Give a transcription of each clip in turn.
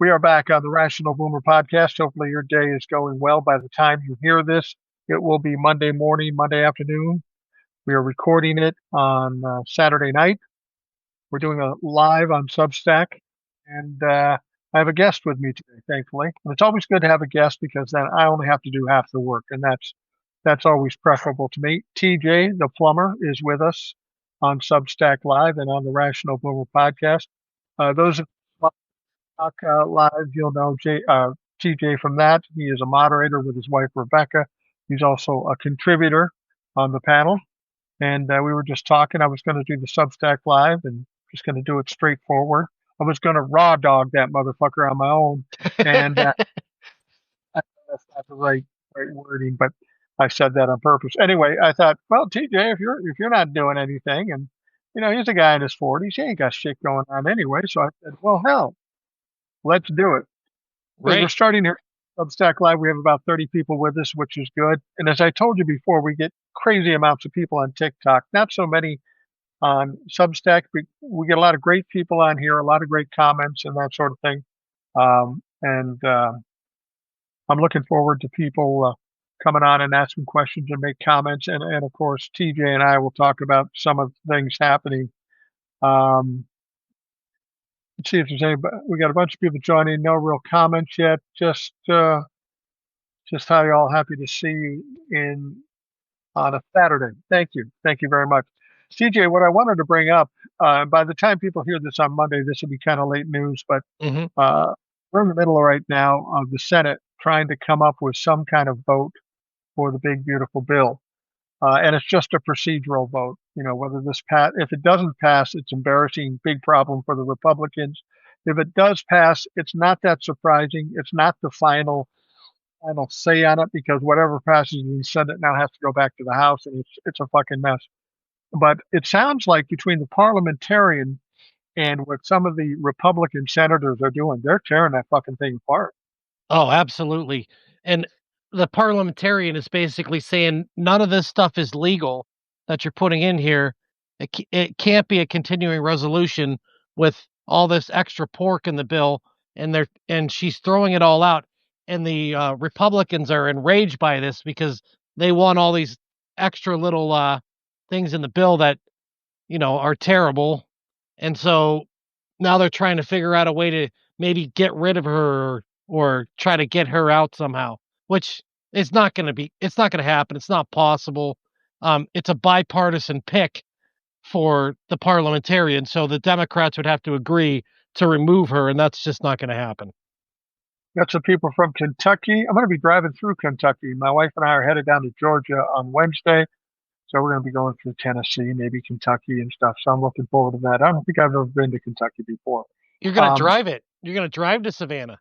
We are back on the Rational Boomer podcast. Hopefully, your day is going well. By the time you hear this, it will be Monday morning, Monday afternoon. We are recording it on Saturday night. We're doing a live on Substack, and I have a guest with me today, thankfully. And it's always good to have a guest because then I only have to do half the work, and that's always preferable to me. TJ the Plumber is with us on Substack Live and on the Rational Boomer podcast. Those Talk Live, you'll know TJ from that. He is a moderator with his wife, Rebecca. He's also a contributor on the panel. And we were just talking. I was going to do the Substack Live and just going to do it straightforward. I was going to raw dog that motherfucker on my own. And that's not the right wording, but I said that on purpose. Anyway, I thought, well, TJ, if you're not doing anything, and he's a guy in his 40s, he ain't got shit going on anyway. So I said, well, hell, let's do it. Right. We're starting here Substack Live. We have about 30 people with us, which is good. And as I told you before, we get crazy amounts of people on TikTok. Not so many on Substack. We get a lot of great people on here, a lot of great comments and that sort of thing. I'm looking forward to people coming on and asking questions and make comments. And of course, TJ and I will talk about some of the things happening. Let's see if there's anybody. We got a bunch of people joining. No real comments yet. Just how y'all happy to see you on a Saturday. Thank you very much, CJ. What I wanted to bring up. By the time people hear this on Monday, this will be kind of late news. But we're in the middle right now of the Senate trying to come up with some kind of vote for the big beautiful bill. And it's just a procedural vote. Whether this if it doesn't pass, it's embarrassing, big problem for the Republicans. If it does pass, it's not that surprising. It's not the final say on it because whatever passes in the Senate now has to go back to the House, and it's a fucking mess. But it sounds like between the parliamentarian and what some of the Republican senators are doing, they're tearing that fucking thing apart. Oh, absolutely. And the parliamentarian is basically saying none of this stuff is legal that you're putting in here. It can't be a continuing resolution with all this extra pork in the bill, and she's throwing it all out. And the Republicans are enraged by this because they want all these extra little things in the bill that are terrible, and so now they're trying to figure out a way to maybe get rid of her or try to get her out somehow, which it's not going to happen. It's not possible. It's a bipartisan pick for the parliamentarian. So the Democrats would have to agree to remove her, and that's just not going to happen. Got some people from Kentucky. I'm going to be driving through Kentucky. My wife and I are headed down to Georgia on Wednesday. So we're going to be going through Tennessee, maybe Kentucky and stuff. So I'm looking forward to that. I don't think I've ever been to Kentucky before. You're going to drive it. You're going to drive to Savannah.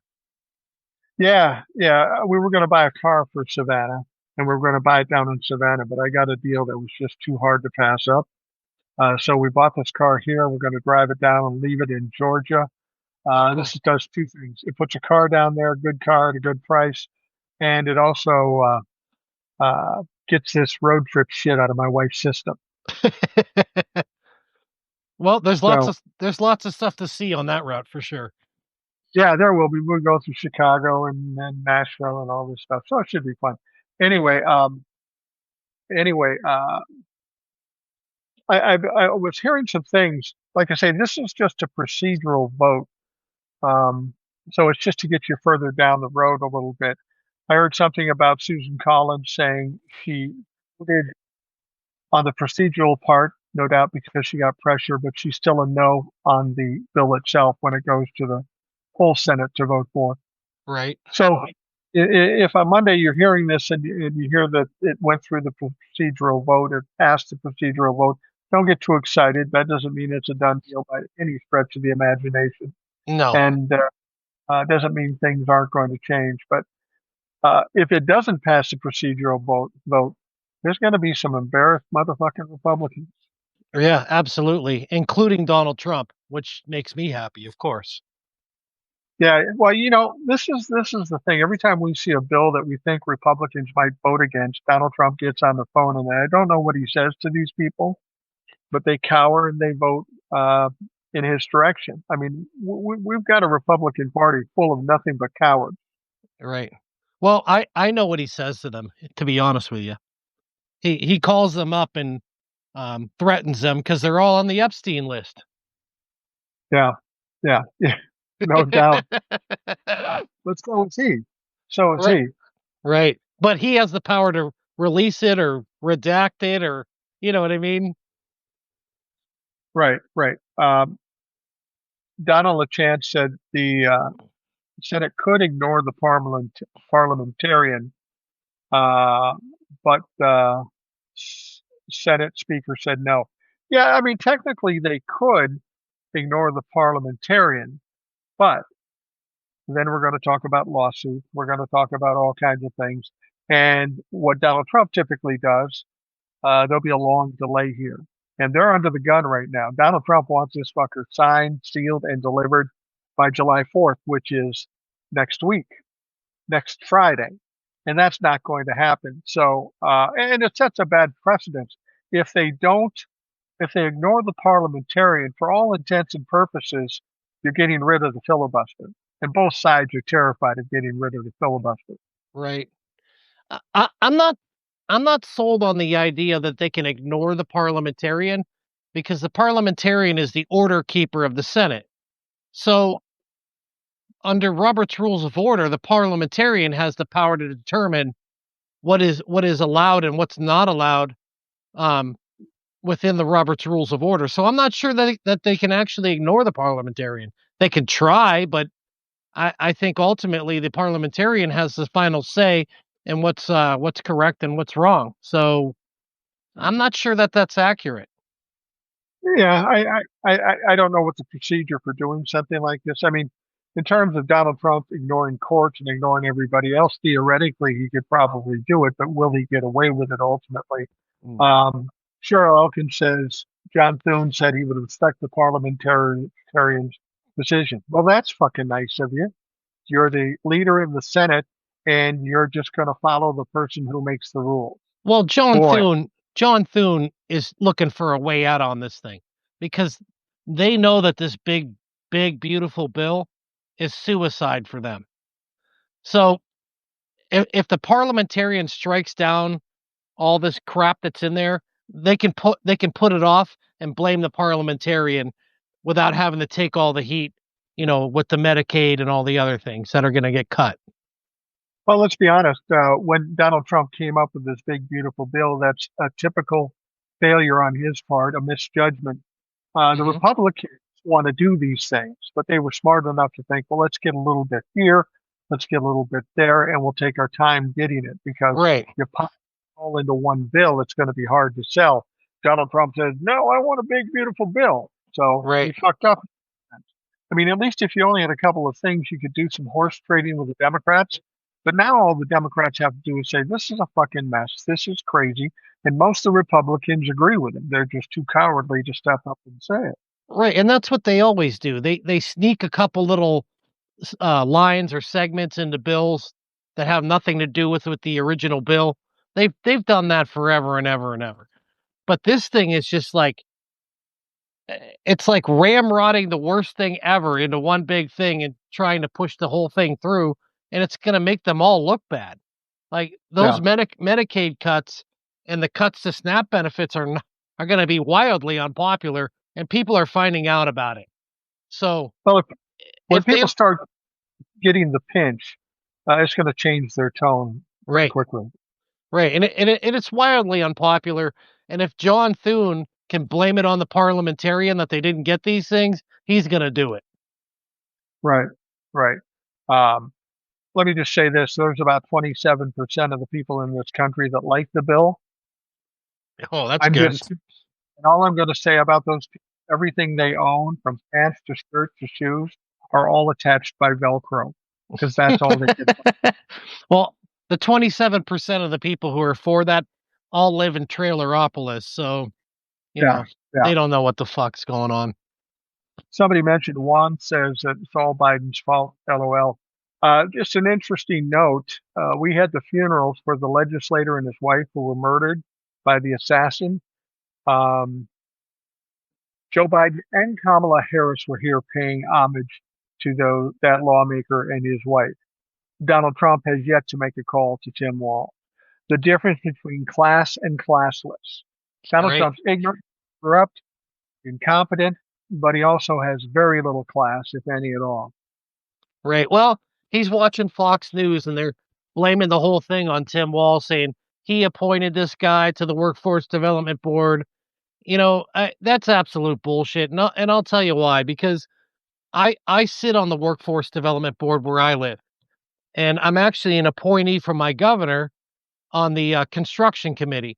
Yeah. We were going to buy a car for Savannah, and we were going to buy it down in Savannah, but I got a deal that was just too hard to pass up. So we bought this car here. We're going to drive it down and leave it in Georgia. This does two things. It puts a car down there, a good car at a good price, and it also gets this road trip shit out of my wife's system. Well, there's lots of stuff to see on that route for sure. Yeah, there will be. We'll go through Chicago and Nashville and all this stuff, so it should be fun. Anyway, I was hearing some things. Like I say, this is just a procedural vote, so it's just to get you further down the road a little bit. I heard something about Susan Collins saying she voted on the procedural part, no doubt because she got pressure, but she's still a no on the bill itself when it goes to the whole Senate to vote for. Right. So if on Monday you're hearing this and you hear that it went through the procedural vote, it passed the procedural vote, don't get too excited. That doesn't mean it's a done deal by any stretch of the imagination. No. And doesn't mean things aren't going to change. But if it doesn't pass the procedural vote, there's going to be some embarrassed motherfucking Republicans. Yeah, absolutely, including Donald Trump, which makes me happy, of course. Yeah, well, this is the thing. Every time we see a bill that we think Republicans might vote against, Donald Trump gets on the phone, and I don't know what he says to these people, but they cower and they vote in his direction. I mean, we've got a Republican Party full of nothing but cowards. Right. Well, I know what he says to them, to be honest with you. He calls them up and threatens them because they're all on the Epstein list. Yeah, yeah, yeah, no doubt. But so is he. So is Right. he. Right. But he has the power to release it or redact it, or you know what I mean? Right, right. Donald LaChance said the Senate could ignore the parliamentarian, uh, but Senate Speaker said no. Yeah, I mean, technically they could ignore the parliamentarian, but then we're going to talk about lawsuits. We're going to talk about all kinds of things. And what Donald Trump typically does, there'll be a long delay here. And they're under the gun right now. Donald Trump wants this fucker signed, sealed, and delivered by July 4th, which is next week, next Friday. And that's not going to happen. So, and it sets a bad precedent. If they don't, if they ignore the parliamentarian, for all intents and purposes, you're getting rid of the filibuster. And both sides are terrified of getting rid of the filibuster. Right. I'm not sold on the idea that they can ignore the parliamentarian, because the parliamentarian is the order keeper of the Senate. So under Robert's Rules of Order, the parliamentarian has the power to determine what is allowed and what's not allowed um, within the Robert's Rules of Order. So I'm not sure that they can actually ignore the parliamentarian. They can try, but I think ultimately the parliamentarian has the final say in what's correct and what's wrong. So I'm not sure that that's accurate. Yeah, I don't know what the procedure for doing something like this. I mean, in terms of Donald Trump ignoring courts and ignoring everybody else, theoretically he could probably do it, but will he get away with it ultimately? Mm. Cheryl Elkins says John Thune said he would respect the parliamentarian's decision. Well, that's fucking nice of you. You're the leader of the Senate, and you're just going to follow the person who makes the rules. Well, Boy, John Thune is looking for a way out on this thing, because they know that this big, beautiful bill is suicide for them. So if the parliamentarian strikes down all this crap that's in there, they can put it off and blame the parliamentarian without having to take all the heat, with the Medicaid and all the other things that are going to get cut. well, let's be honest. When Donald Trump came up with this big, beautiful bill, that's a typical failure on his part, a misjudgment. The Mhm. Republicans want to do these things, but they were smart enough to think, well, let's get a little bit here, let's get a little bit there, and we'll take our time getting it because Right, you pop it all into one bill, it's going to be hard to sell. Donald Trump says, no, I want a big, beautiful bill. So he right. fucked up. I mean, at least if you only had a couple of things, you could do some horse trading with the Democrats. But now all the Democrats have to do is say, this is a fucking mess. This is crazy. And most of the Republicans agree with him. They're just too cowardly to step up and say it. Right, and that's what they always do. They sneak a couple little lines or segments into bills that have nothing to do with the original bill. They've done that forever and ever and ever. But this thing is just like, it's like ramrodding the worst thing ever into one big thing and trying to push the whole thing through, and it's going to make them all look bad. Like those Yeah. Medicaid cuts and the cuts to SNAP benefits are going to be wildly unpopular, and people are finding out about it. So Well, when if they people start getting the pinch, it's going to change their tone pretty right, quickly. right, and it's wildly unpopular. And if John Thune can blame it on the parliamentarian that they didn't get these things, he's going to do it. Right. Right. Um, Let me just say this. There's about 27% of the people in this country that like the bill. Oh, that's I'm good. just, and all I'm going to say about those people, everything they own, from pants to shirts to shoes, are all attached by Velcro because that's all they can. Well, the 27% of the people who are for that all live in Traileropolis, so, Yeah. Yeah. they don't know what the fuck's going on. Somebody mentioned Juan says that it's all Biden's fault. LOL. Just an interesting note. We had the funerals for the legislator and his wife who were murdered by the assassin. Um, Joe Biden and Kamala Harris were here paying homage to that lawmaker and his wife. Donald Trump has yet to make a call to Tim Walz. The difference between class and classless. Donald Right. Trump's ignorant, corrupt, incompetent, but he also has very little class, if any at all. Right. Well, he's watching Fox News and they're blaming the whole thing on Tim Walz, saying he appointed this guy to the Workforce Development Board. That's absolute bullshit. And I'll tell you why. Because I sit on the Workforce Development Board where I live, and I'm actually an appointee from my governor on the construction committee.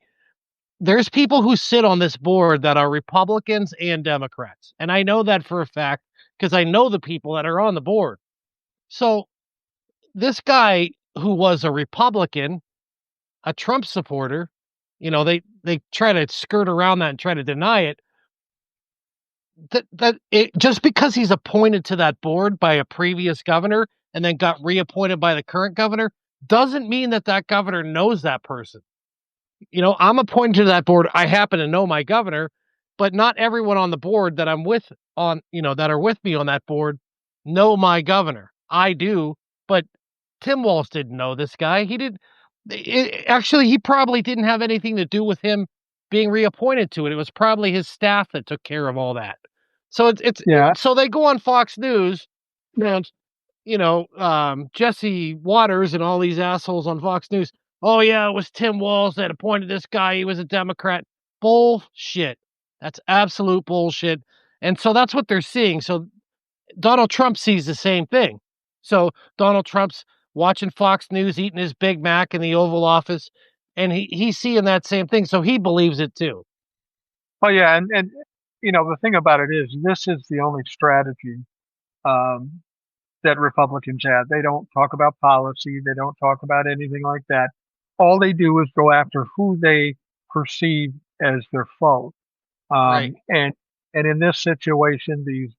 There's people who sit on this board that are Republicans and Democrats, and I know that for a fact because I know the people that are on the board. So this guy who was a Republican, a Trump supporter, they try to skirt around that and try to deny it. Just because he's appointed to that board by a previous governor and then got reappointed by the current governor doesn't mean that that governor knows that person. I'm appointed to that board. I happen to know my governor, but not everyone on the board that I'm with that are with me on that board know my governor. I do, but Tim Walz didn't know this guy. Actually, he probably didn't have anything to do with him being reappointed to it. It was probably his staff that took care of all that. So Yeah, so they go on Fox News and Jesse Waters and all these assholes on Fox News. Oh yeah, it was Tim Walz that appointed this guy. He was a Democrat. Bullshit. That's absolute bullshit. And so that's what they're seeing. So Donald Trump sees the same thing. So Donald Trump's watching Fox News, eating his Big Mac in the Oval Office, and he's seeing that same thing. So he believes it too. oh yeah, and the thing about it is, this is the only strategy um, that Republicans have. They don't talk about policy. They don't talk about anything like that. All they do is go after who they perceive as their foe. Right. And in this situation, these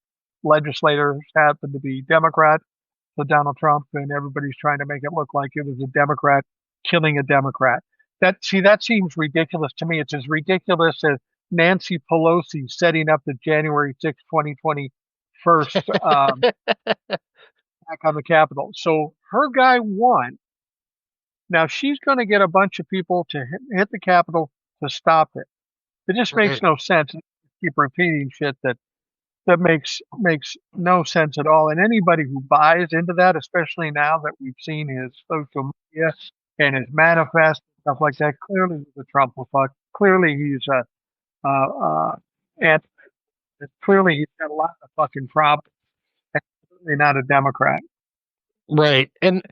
legislators happen to be Democrats, so Donald Trump, and everybody's trying to make it look like it was a Democrat killing a Democrat. That seems ridiculous to me. It's as ridiculous as Nancy Pelosi setting up the January 6th, 2020 first attack on the Capitol. So her guy won. Now she's going to get a bunch of people to hit the Capitol to stop it. It just makes Right. no sense. Keep repeating shit that makes no sense at all. And anybody who buys into that, especially now that we've seen his social media and his manifest stuff like that, clearly he's a Trump fuck. Clearly he's and clearly he's got a lot of fucking problems. And certainly not a Democrat. Right. And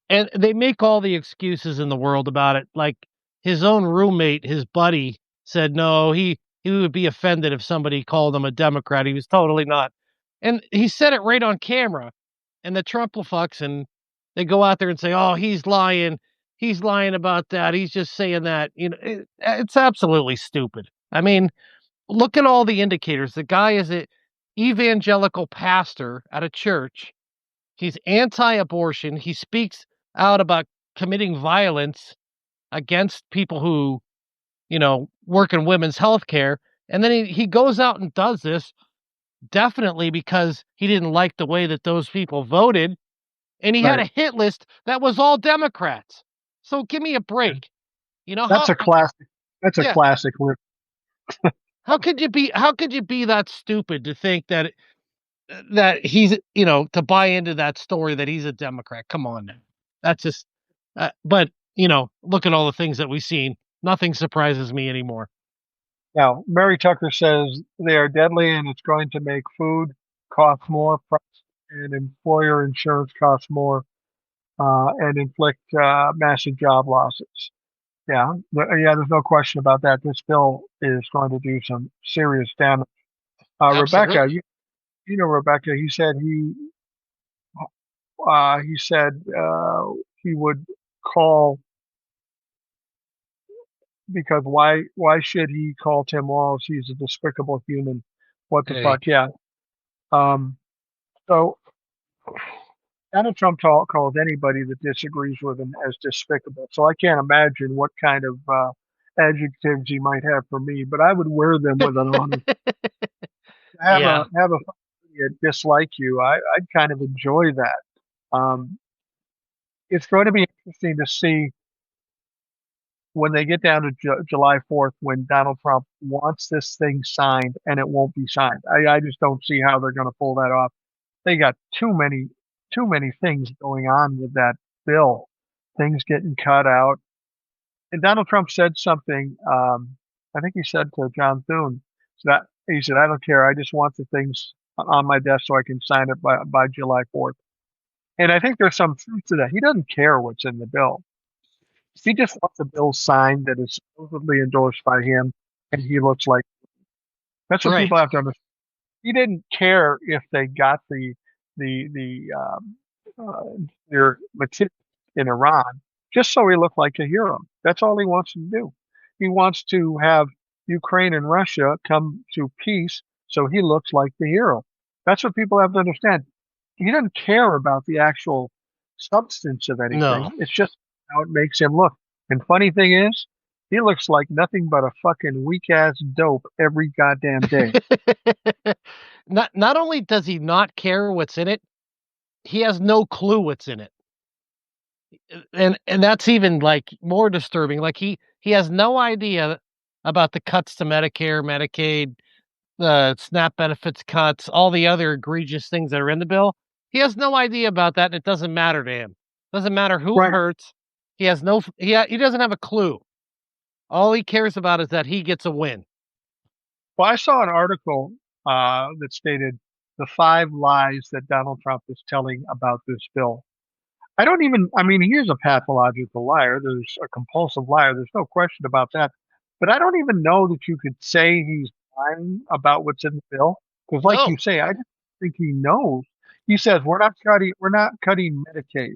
they make all the excuses in the world about it. Like his own roommate, his buddy, said no, he would be offended if somebody called him a Democrat. He was totally not. And he said it right on camera. And the Trump-fucks and they go out there and say, "Oh, he's lying. He's lying about that. He's just saying that." It's absolutely stupid. I mean, look at all the indicators. The guy is an evangelical pastor at a church. He's anti-abortion. He speaks out about committing violence against people who, work in women's health care. And then he goes out and does this definitely because he didn't like the way that those people voted. And he had Right. a hit list that was all Democrats. So give me a break. That's a classic. That's a Yeah, classic. how could you be that stupid to think that he's, to buy into that story that he's a Democrat. Come on now. That's just, but, look at all the things that we've seen. Nothing surprises me anymore. Now, Mary Tucker says they are deadly and it's going to make food cost more, and employer insurance cost more, and inflict massive job losses. Yeah, yeah, there's no question about that. This bill is going to do some serious damage. Rebecca, Absolutely. Rebecca, he said he would call because why should he call Tim Walz? He's a despicable human. What the Hey, fuck? Yeah. Um, so Donald Trump calls anybody that disagrees with him as despicable. So I can't imagine what kind of adjectives he might have for me, but I would wear them with an honor. Yeah. have a dislike you. I'd kind of enjoy that. It's going to be interesting to see when they get down to July 4th, when Donald Trump wants this thing signed and it won't be signed. I just don't see how they're going to pull that off. They got too many things going on with that bill, things getting cut out. And Donald Trump said something. I think he said to John Thune that he said, "I don't care. I just want the things on my desk so I can sign it by July 4th." And I think there's some truth to that. He doesn't care what's in the bill. He just wants a bill signed that is supposedly endorsed by him, and he looks like. That's what Right. people have to understand. He didn't care if they got the nuclear material in Iran, just so he looked like a hero. That's all he wants to do. He wants to have Ukraine and Russia come to peace, so he looks like the hero. That's what people have to understand. He doesn't care about the actual substance of No. anything. It's just how it makes him look. And funny thing is, he looks like nothing but a fucking weak ass dope every goddamn day. Not only does he not care what's in it, he has no clue what's in it. And that's even like more disturbing. Like he has no idea about the cuts to Medicare, Medicaid, the SNAP benefits cuts, all the other egregious things that are in the bill. He has no idea about that, and it doesn't matter to him. Doesn't matter who it Right. hurts. He has no he doesn't have a clue. All he cares about is that he gets a win. Well, I saw an article that stated the 5 lies that Donald Trump is telling about this bill. I mean, he is a pathological liar. There's a compulsive liar. There's no question about that. But I don't even know that you could say he's lying about what's in the bill. Because like No. you say, I just think he knows. He says, we're not cutting Medicaid.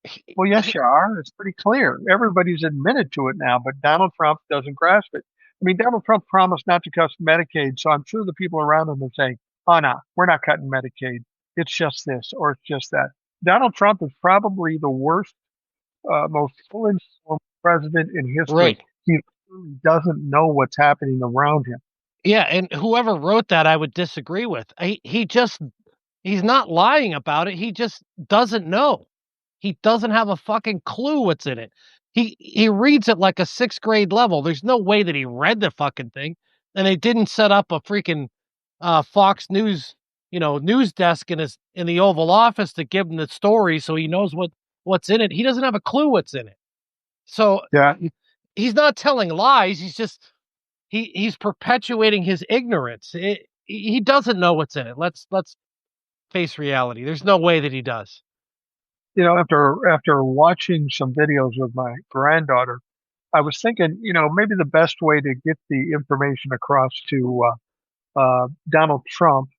He, Well, yes, he, you are. It's pretty clear. Everybody's admitted to it now, but Donald Trump doesn't grasp it. I mean, Donald Trump promised not to cut Medicaid, so I'm sure the people around him are saying, "Oh no, we're not cutting Medicaid. It's just this or it's just that." Donald Trump is probably the worst, most ill-informed president in history. right. He really doesn't know what's happening around him. Yeah, and whoever wrote that I would disagree with. He's not lying about it. He just doesn't know. He doesn't have a fucking clue what's in it. He reads it like a 6th grade level. There's no way that he read the fucking thing, and they didn't set up a freaking Fox News, news desk in the Oval Office to give him the story so he knows what's in it. He doesn't have a clue what's in it. So Yeah, he's not telling lies. He's perpetuating his ignorance. He doesn't know what's in it. Let's face reality. There's no way that he does. after watching some videos with my granddaughter, I was thinking, maybe the best way to get the information across to Donald Trump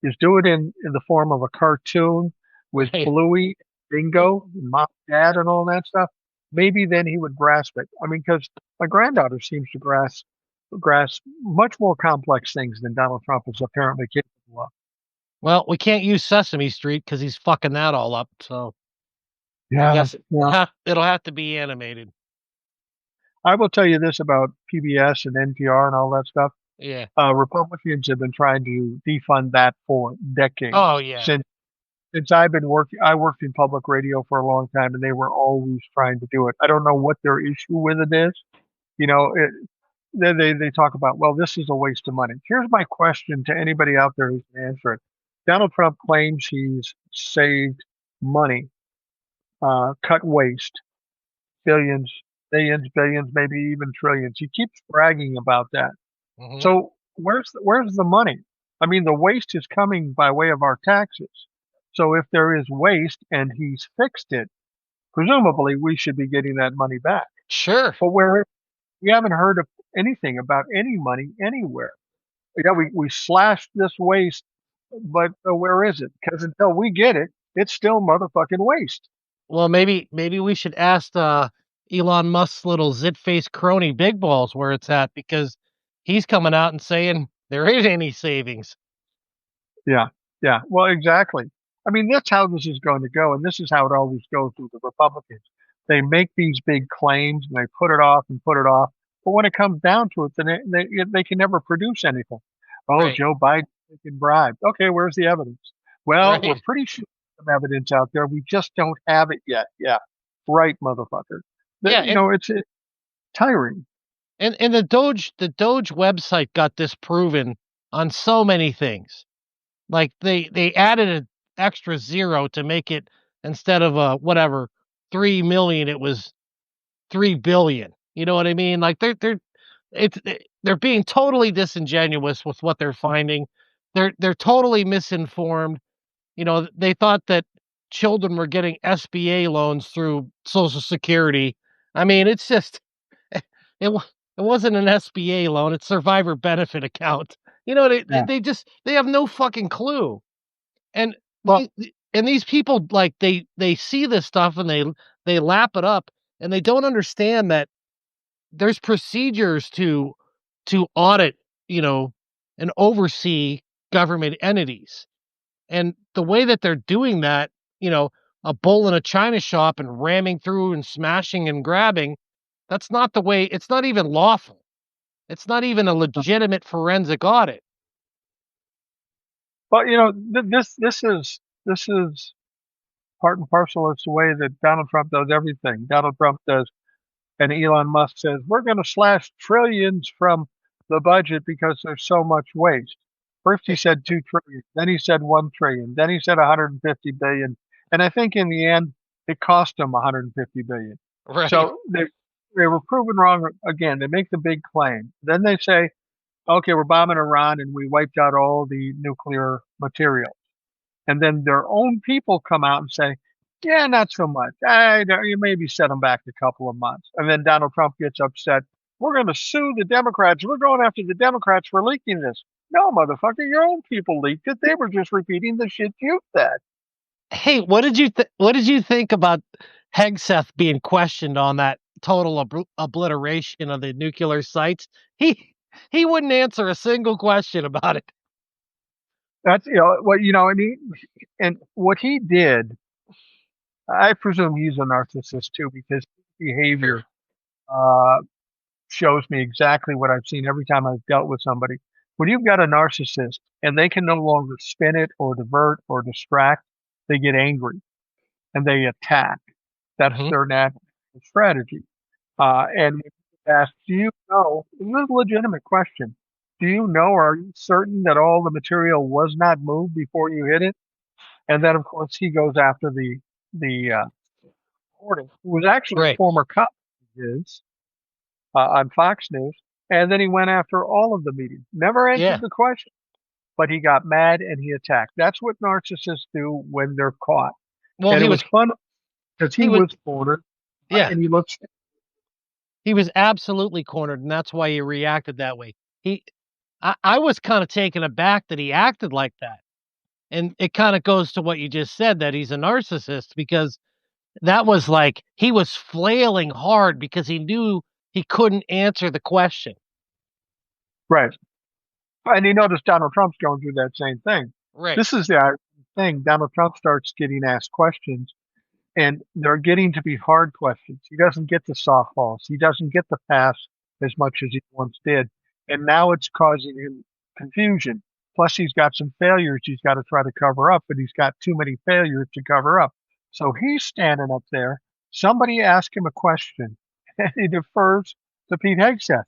is do it in the form of a cartoon with Right. Bluey, Bingo, Mom, Dad, and all that stuff. Maybe then he would grasp it. I mean, because my granddaughter seems to grasp much more complex things than Donald Trump is apparently capable of. Well, we can't use Sesame Street because he's fucking that all up. So I Yeah, guess yeah. it'll have to be animated. I will tell you this about PBS and NPR and all that stuff. Yeah. Republicans have been trying to defund that for decades. Oh yeah. Since I've been working, I worked in public radio for a long time, and they were always trying to do it. I don't know what their issue with it is. You know, it, they talk about, well, this is a waste of money. Here's my question to anybody out there who can answer it. Donald Trump claims he's saved money, cut waste, billions, billions, maybe even trillions. He keeps bragging about that. Hmm. So where's the money? I mean, the waste is coming by way of our taxes. So if there is waste and he's fixed it, presumably we should be getting that money back. Sure. But we haven't heard of anything about any money anywhere. Yeah, we slashed this waste, but where is it? Because until we get it, it's still motherfucking waste. Well, maybe we should ask Elon Musk's little zit face crony Big Balls where it's at because he's coming out and saying there ain't any savings. Yeah, yeah. Well, exactly. I mean, that's how this is going to go, and this is how it always goes with the Republicans. They make these big claims and they put it off and put it off, but when it comes down to it, then they can never produce anything. Oh, Right. Joe Biden taken bribes. Okay, where's the evidence? Well, we're Right. pretty sure there's some evidence out there. We just don't have it yet. Yeah, right, motherfucker. Yeah, It's tiring. and the Doge website got disproven on so many things. Like they added an extra zero to make it, instead of whatever 3 million, it was 3 billion. You know what I mean? Like it's they're being totally disingenuous with what they're finding. They're totally misinformed. They thought that children were getting SBA loans through Social Security. I mean, it's just it wa it wasn't an SBA loan, it's survivor benefit account. Yeah. They have no fucking clue. And Well, these people, like, they see this stuff and they lap it up, and they don't understand that there's procedures to audit, you know, and oversee government entities. And the way that they're doing that, you know, a bull in a china shop and ramming through and smashing and grabbing, that's not the way. It's not even lawful. It's not even a legitimate forensic audit. this is part and parcel. It's the way that Donald Trump does everything. Donald Trump does, and Elon Musk says we're going to slash trillions from the budget because there's so much waste. First he Eh, said 2 trillion, then he said 1 trillion, then he said 150 billion, and I think in the end it cost him 150 billion. Right. So they were proven wrong again. They make the big claim, then they say, okay, we're bombing Iran and we wiped out all the nuclear material. And then their own people come out and say, yeah, not so much. You maybe set them back a couple of months. And then Donald Trump gets upset. We're going to sue the Democrats. We're going after the Democrats for leaking this. No, motherfucker, your own people leaked it. They were just repeating the shit you said. Hey, what did you think about Hegseth being questioned on that total obliteration of the nuclear sites? He wouldn't answer a single question about it. That's, what, I mean, and what he did, I presume he's a narcissist too, because his Sure. behavior, uh, shows me exactly what I've seen every time I've dealt with somebody. When you've got a narcissist and they can no longer spin it or divert or distract, they get angry and they attack. That's Mhm. their natural strategy. And when you ask, do you know? This is a legitimate question. Do you know? Are you certain that all the material was not moved before you hit it? And then, of course, he goes after the reporter, who was actually a Right. former cop of his, on Fox News, and then he went after all of the media. Never Yeah. answered the question, but he got mad and he attacked. That's what narcissists do when they're caught. Well, And it was fun because he he was was cornered, yeah, and he looks he was absolutely cornered, and that's why he reacted that way. He I was kind of taken aback that he acted like that. And it kind of goes to what you just said, that he's a narcissist, because that was like he was flailing hard because he knew he couldn't answer the question. right. And you notice Donald Trump's going through that same thing. Right. This is the ironic thing. Donald Trump starts getting asked questions, and they're getting to be hard questions. He doesn't get the softballs. He doesn't get the pass as much as he once did. And now it's causing him confusion. Plus, he's got some failures he's got to try to cover up, but he's got too many failures to cover up. So he's standing up there. Somebody asks him a question, and he defers to Pete Hegseth,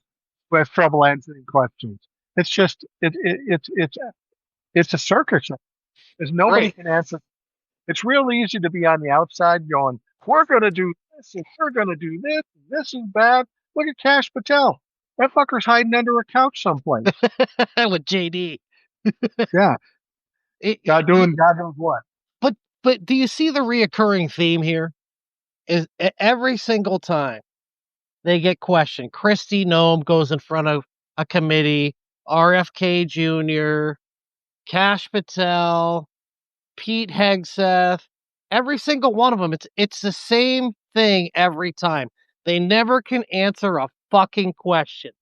who has trouble answering questions. It's just it's a circus because nobody Right. can answer. It's real easy to be on the outside going, we're going to do this and we're going to do this. And this is bad. Look at Cash Patel. That fucker's hiding under a couch someplace. With JD. Yeah. It- God y- doing God knows what. but do you see the reoccurring theme here? Is every single time they get questioned, Christy Nome goes in front of a committee, RFK Jr., Cash Patel, Pete Hegseth, every single one of them, it's the same thing every time. They never can answer a fucking question.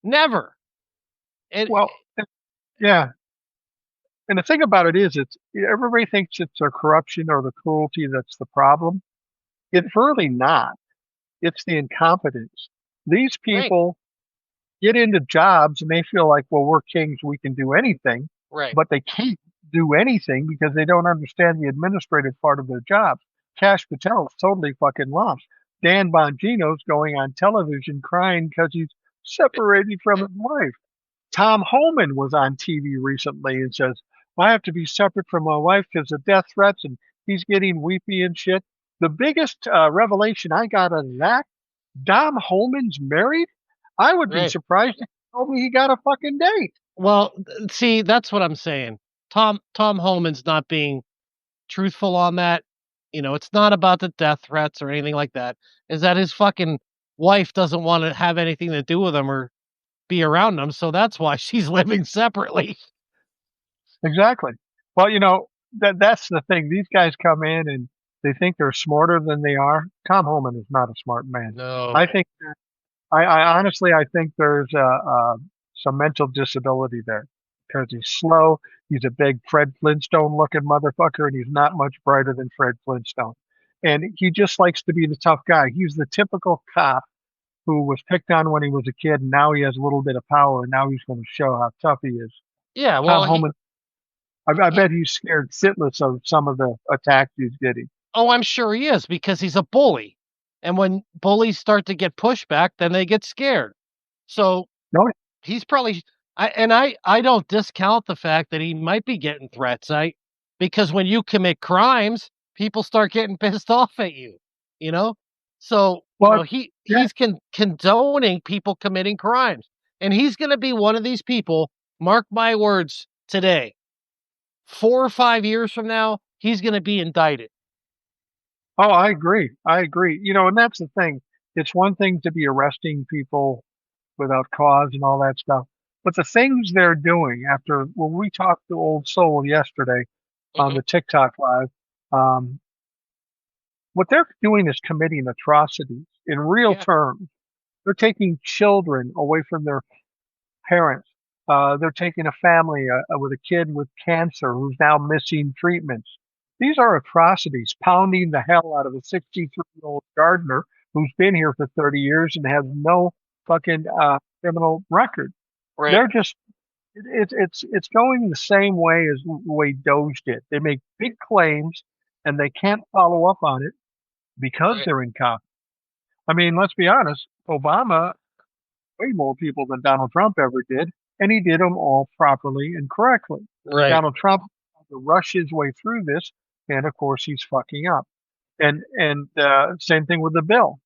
Never. And Well, yeah. And the thing about it is, it's everybody thinks it's the corruption or the cruelty that's the problem. It's really not. It's the incompetence. These right, people get into jobs and they feel like, well, we're kings, we can do anything. Right. but they can't do anything because they don't understand the administrative part of their jobs. Cash Patel's totally fucking lost. Dan Bongino's going on television crying because he's separated from his wife. Tom Homan was on TV recently and says, "Well, I have to be separate from my wife because of death threats," and he's getting weepy and shit. The biggest revelation I got on that, Dom Homan's married? I would be Right. surprised if he told me he got a fucking date. Well, see, that's what I'm saying. Tom Holman's not being truthful on that. It's not about the death threats or anything like that. Is that his fucking wife doesn't want to have anything to do with him or be around him, so that's why she's living separately. Exactly. Well, that's the thing. These guys come in and they think they're smarter than they are. Tom Homan is not a smart man. No. I think I honestly I think there's some mental disability there because he's slow. He's a big Fred Flintstone looking motherfucker, and he's not much brighter than Fred Flintstone. And he just likes to be the tough guy. He's the typical cop who was picked on when he was a kid, and now he has a little bit of power, and now he's going to show how tough he is. Yeah, Tom well, Homan, I he bet he's scared shitless of some of the attacks he's getting. oh, I'm sure he is because he's a bully. And when bullies start to get pushback, then they get scared. So No, he's probably I don't discount the fact that he might be getting threats. Because when you commit crimes, people start getting pissed off at you, you know? So, well, yeah. he's condoning people committing crimes. And he's going to be one of these people, mark my words, today. 4 or 5 years from now, he's going to be indicted. Oh, I agree. I agree. And that's the thing. It's one thing to be arresting people without cause and all that stuff. But the things they're doing after, when we talked to Old Soul yesterday on Mhm. the TikTok live, um, what they're doing is committing atrocities in real Yeah, terms. They're taking children away from their parents. They're taking a family with a kid with cancer who's now missing treatments. These are atrocities, pounding the hell out of a 63-year-old gardener who's been here for 30 years and has no fucking criminal record. right, They're just it's going the same way as the way Doge did. They make big claims and they can't follow up on it because right, they're incompetent. I mean, let's be honest. Obama way more people than Donald Trump ever did, and he did them all properly and correctly. right, Donald Trump had to rush his way through this, and of course he's fucking up. And same thing with the bill,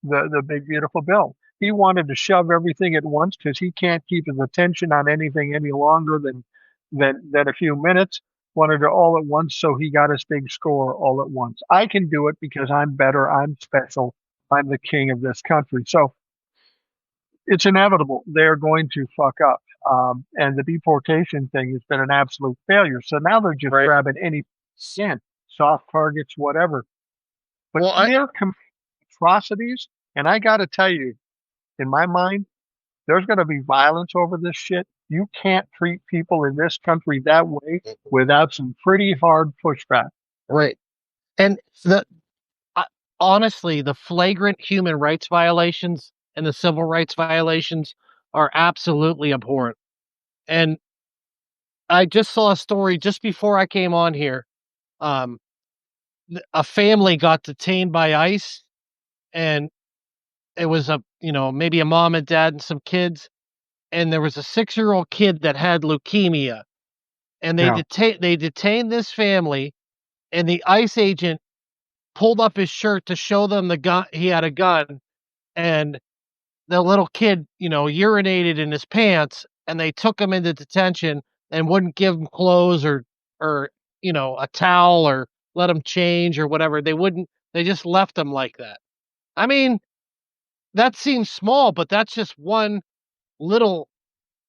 the big beautiful bill. He wanted to shove everything at once because he can't keep his attention on anything any longer than a few minutes. Wanted it all at once, so he got his big score all at once. I can do it because I'm better. I'm special. I'm the king of this country. So it's inevitable. They're going to fuck up. And the deportation thing has been an absolute failure. So now they're just right. grabbing any sin, soft targets, whatever. But Well, they're committing atrocities. And I got to tell you, in my mind, there's going to be violence over this shit. You can't treat people in this country that way without some pretty hard pushback. right. And uh, honestly, the flagrant human rights violations and the civil rights violations are absolutely abhorrent. And I just saw a story just before I came on here. Um, a family got detained by ICE, and it was maybe a mom and dad and some kids, and there was a 6-year-old kid that had leukemia, and Yeah. they detained this family, and the ICE agent pulled up his shirt to show them the gun. He had a gun, and the little kid, urinated in his pants, and they took him into detention and wouldn't give him clothes or a towel or let him change or whatever. They wouldn't. They just left him like that. I mean, that seems small, but that's just one little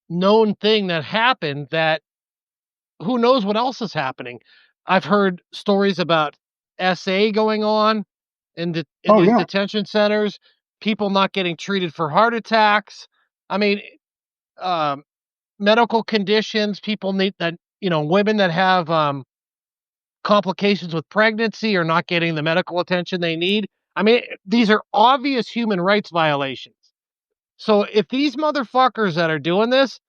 known thing that happened that who knows what else is happening. I've heard stories about SA going on in Oh, these yeah. detention centers, people not getting treated for heart attacks. I mean, um, medical conditions, people need that, women that have complications with pregnancy are not getting the medical attention they need. I mean, these are obvious human rights violations. So if these motherfuckers that are doing this,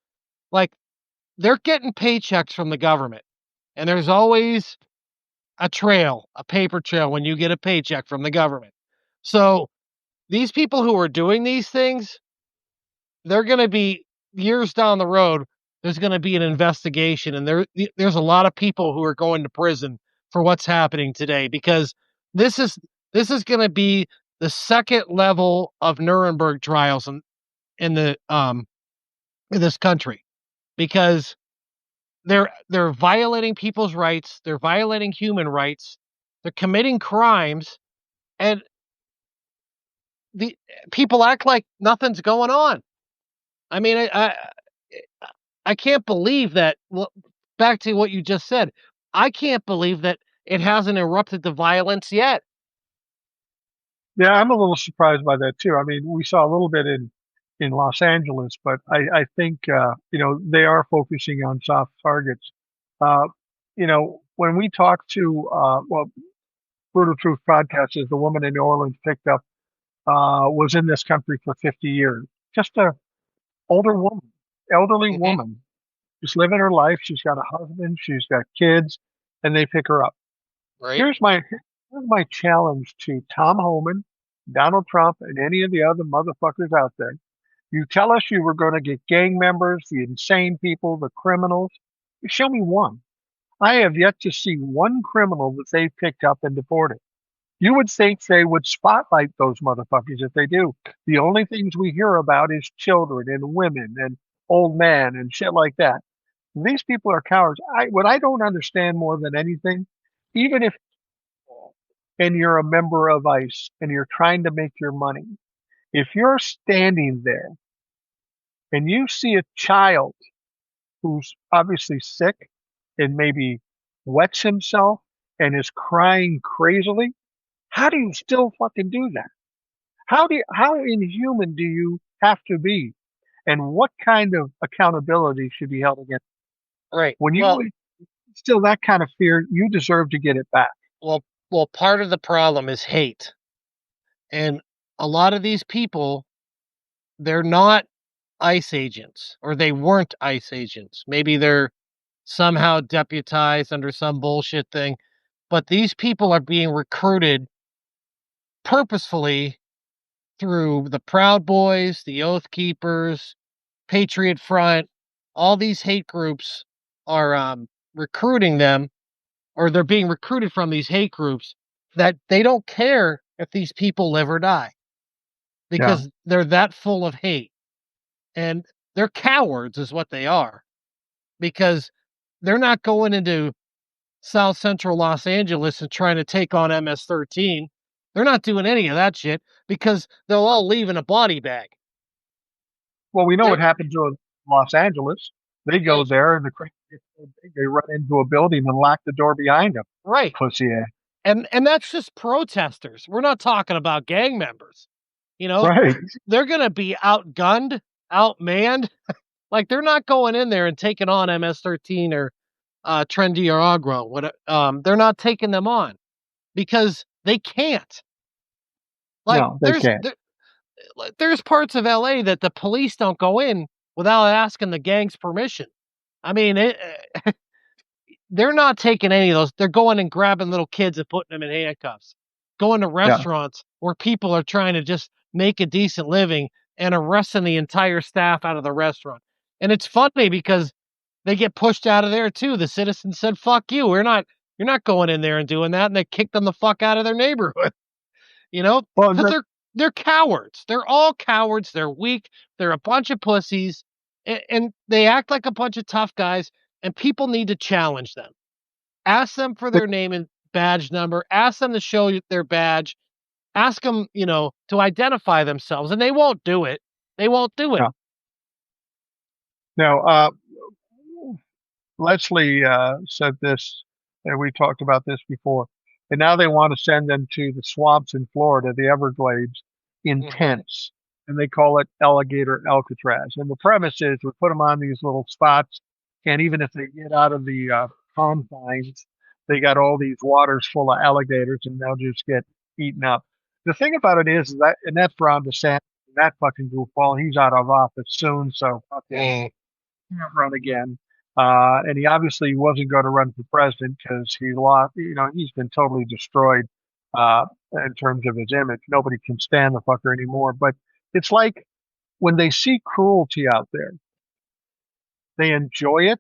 like they're getting paychecks from the government, and there's always a trail, a paper trail when you get a paycheck from the government. So these people who are doing these things, they're going to be years down the road. There's going to be an investigation, and there's a lot of people who are going to prison for what's happening today because this is this is going to be the second level of Nuremberg trials in the in this country because they're violating people's rights, they're violating human rights, they're committing crimes, and the people act like nothing's going on. I mean, I can't believe that. Well, back to what you just said, I can't believe that it hasn't erupted to violence yet. Yeah, I'm a little surprised by that too. I mean, we saw a little bit in Los Angeles, but I think they are focusing on soft targets. Uh, when we talk to Brutal Truth podcast is the woman in New Orleans picked up was in this country for 50 years. Just a older woman, elderly Mhm. woman, just living her life. She's got a husband, she's got kids, and they pick her up. Right, Here's my challenge to Tom Homan, Donald Trump, and any of the other motherfuckers out there. You tell us you were going to get gang members, the insane people, the criminals. Show me one. I have yet to see one criminal that they picked up and deported. You would think they would spotlight those motherfuckers if they do. The only things we hear about is children and women and old men and shit like that. These people are cowards. What I don't understand more than anything, even if and you're a member of ICE and you're trying to make your money, if you're standing there and you see a child who's obviously sick and maybe wets himself and is crying crazily, how do you still fucking do that? How inhuman do you have to be? And what kind of accountability should be held against? right. When you instill that kind of fear, you deserve to get it back. Well, well, part of the problem is hate, and a lot of these people, they're not ICE agents, or they weren't ICE agents. Maybe they're somehow deputized under some bullshit thing, but these people are being recruited purposefully through the Proud Boys, the Oath Keepers, Patriot Front. All these hate groups are recruiting them, or they're being recruited from these hate groups that they don't care if these people live or die Yeah. because they're that full of hate. And they're cowards, is what they are, because they're not going into South Central Los Angeles and trying to take on MS-13. They're not doing any of that shit because they'll all leave in a body bag. Well, we know They're what happened to in Los Angeles. They go well, there and the crowd gets so big, they run into a building and lock the door behind them. right. Pussy ass. And that's just protesters. We're not talking about gang members. You know, Right. they're going to be outgunned, outmanned. Like they're not going in there and taking on MS-13 or Trendy or Agro. They're not taking them on because they can't. Like No, they can't. there's parts of LA that the police don't go in without asking the gang's permission. I mean, they're not taking any of those. They're going and grabbing little kids and putting them in handcuffs. Going to Yeah. restaurants where people are trying to just make a decent living and arresting the entire staff out of the restaurant. And it's funny because they get pushed out of there too. The citizens said, "Fuck you. You're not going in there and doing that," and they kicked them the fuck out of their neighborhood. You know, Well, because they're cowards. They're all cowards. They're weak. They're a bunch of pussies, and they act like a bunch of tough guys. And people need to challenge them. Ask them for the, their name and badge number. Ask them to show you their badge. Ask them, to identify themselves, and they won't do it. They won't do it. no. Now, Leslie said this, and we talked about this before. And now they want to send them to the swamps in Florida, the Everglades, in Hmm. tents, and they call it alligator Alcatraz. And the premise is we put them on these little spots, and even if they get out of the confines, they got all these waters full of alligators, and they'll just get eaten up. The thing about it is that, and that's Ron DeSantis, that fucking goofball, he's out of office soon, so fuck him. Mm. Can't run again. And he obviously wasn't going to run for president because he lost. He's been totally destroyed in terms of his image. Nobody can stand the fucker anymore. But it's like when they see cruelty out there, they enjoy it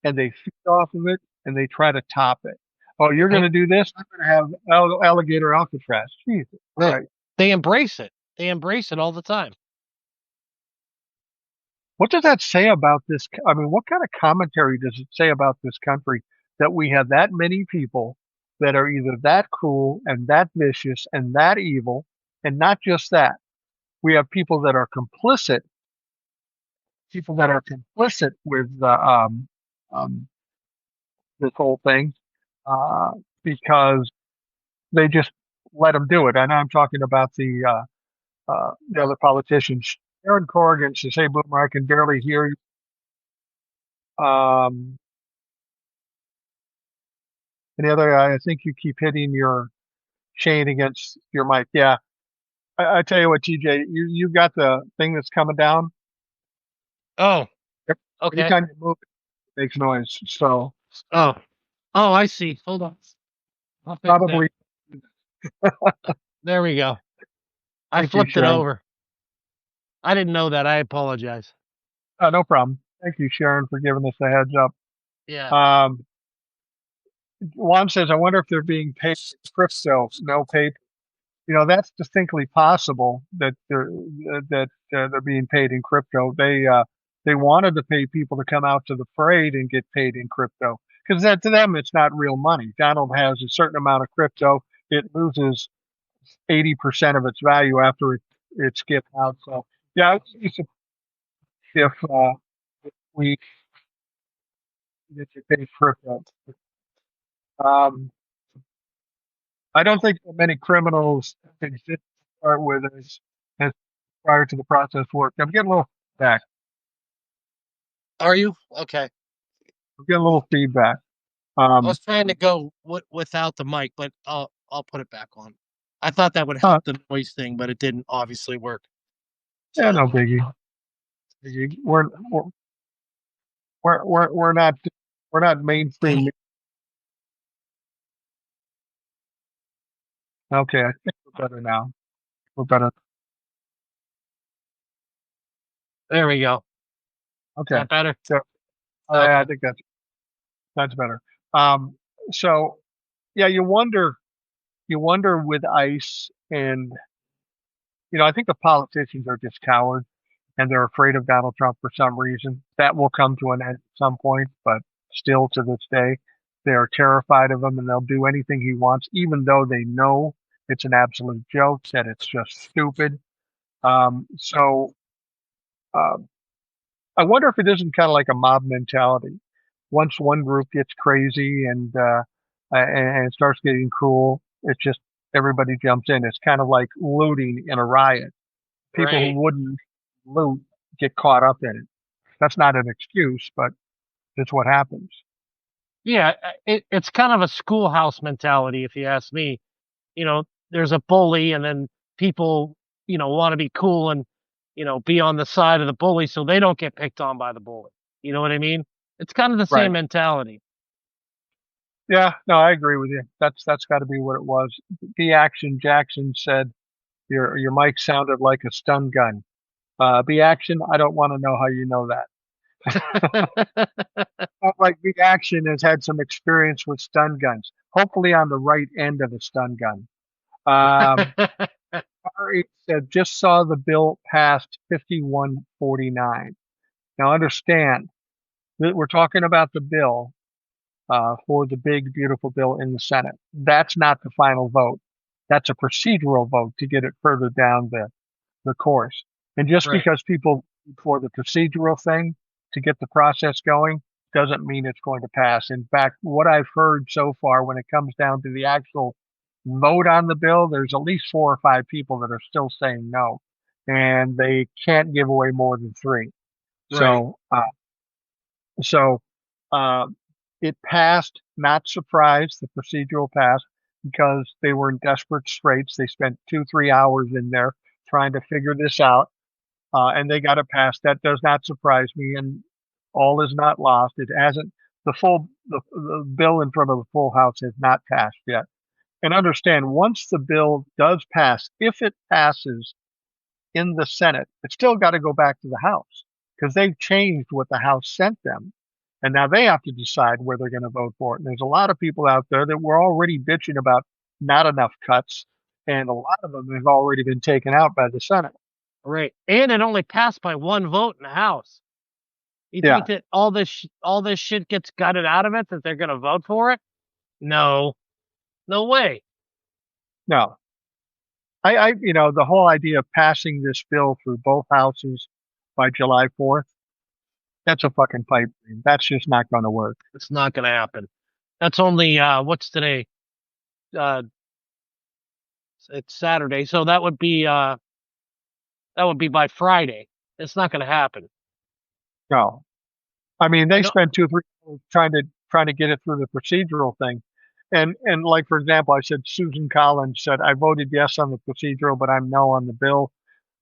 and they feed off of it and they try to top it. Oh, you're going They, to do this? I'm going to have alligator Alcatraz. Jesus they Christ. they embrace it. They embrace it all the time. What does that say about this? I mean, what kind of commentary does it say about this country that we have that many people that are either that cruel and that vicious and that evil? And not just that, we have people that are complicit with um, this whole thing uh, because they just let them do it. And I'm talking about the other politicians. Aaron Corrigan says, "Hey, Boomer, I can barely hear you." Any other? I think you keep hitting your chain against your mic. Yeah, I tell you what, TJ, you got the thing that's coming down. Oh, Yep. okay. Anytime you move, it makes noise. So Oh, oh, I see. Hold on. I'll fix that. probably There we go. I thank you, flipped it Sharon. over. I didn't know that. I apologize. No problem. Thank you, Sharon, for giving us a heads up. Yeah. Um, Juan says, "I wonder if they're being paid in crypto, no paper." That's distinctly possible that they're being paid in crypto. They wanted to pay people to come out to the parade and get paid in crypto because that to them it's not real money. Donald has a certain amount of crypto. It loses 80% of its value after it's given out. So yeah, I would be surprised if we get to pay crypto. Um, I don't think that many criminals exist to start with as prior to the process work. I'm getting a little feedback. Are you? Okay. I'm getting a little feedback. I Um, was trying to go without the mic, but I'll put it back on. I thought that would huh, help the noise thing, but it didn't obviously work. yeah, So no biggie. We're not mainstream. Okay, I think we're better now. We're better. there we go. Is Okay, that better? so I Okay. think that's better. Um, so yeah, you wonder with ICE, and I think the politicians are just cowards and they're afraid of Donald Trump for some reason. That will come to an end at some point, but still to this day, they are terrified of him and they'll do anything he wants, even though they know it's an absolute joke, that it's just stupid. So uh, I wonder if it isn't kind of like a mob mentality. Once one group gets crazy and starts getting cruel, it's just everybody jumps in. It's kind of like looting in a riot. People Right. who wouldn't loot get caught up in it. That's not an excuse, but it's what happens. Yeah, it's kind of a schoolhouse mentality, if you ask me. You know, there's a bully, and then people, want to be cool and, be on the side of the bully so they don't get picked on by the bully. You know what I mean? It's kind of the Right. same mentality. Yeah, no, I agree with you. That's got to be what it was. B Action Jackson said your mic sounded like a stun gun. B Action, I don't want to know how you know that. Sounds like B Action has had some experience with stun guns. Hopefully on the right end of the stun gun. Um, Ari said just saw the bill passed 5149. Now understand that we're talking about the bill for the big, beautiful bill in the Senate. That's not the final vote. That's a procedural vote to get it further down the course. And just Right. because people for the procedural thing to get the process going doesn't mean it's going to pass. In fact, what I've heard so far when it comes down to the actual vote on the bill, there's at least 4 or 5 people that are still saying no, and they can't give away more than three. Right. So, so uh, it passed, not surprised, the procedural passed because they were in desperate straits. They spent 2, 3 hours in there trying to figure this out, and they got it passed. That does not surprise me. And All is not lost. It hasn't the bill in front of the full House has not passed yet. And understand, once the bill does pass, if it passes in the Senate, it's still got to go back to the House because they've changed what the House sent them. And now they have to decide where they're going to vote for it. And there's a lot of people out there that were already bitching about not enough cuts, and a lot of them have already been taken out by the Senate. Right. And it only passed by one vote in the House. You Yeah, think that all this shit gets gutted out of it, that they're going to vote for it? No. No way. no. The whole idea of passing this bill through both houses by July 4th, that's a fucking pipe dream. That's just not going to work. It's not going to happen. That's only what's today? Uh it's Saturday. So that would be by Friday. It's not going to happen. No, I mean I they know. spent 2 or 3 years trying to get it through the procedural thing, and like for example, I said Susan Collins said I voted yes on the procedural, but I'm no on the bill.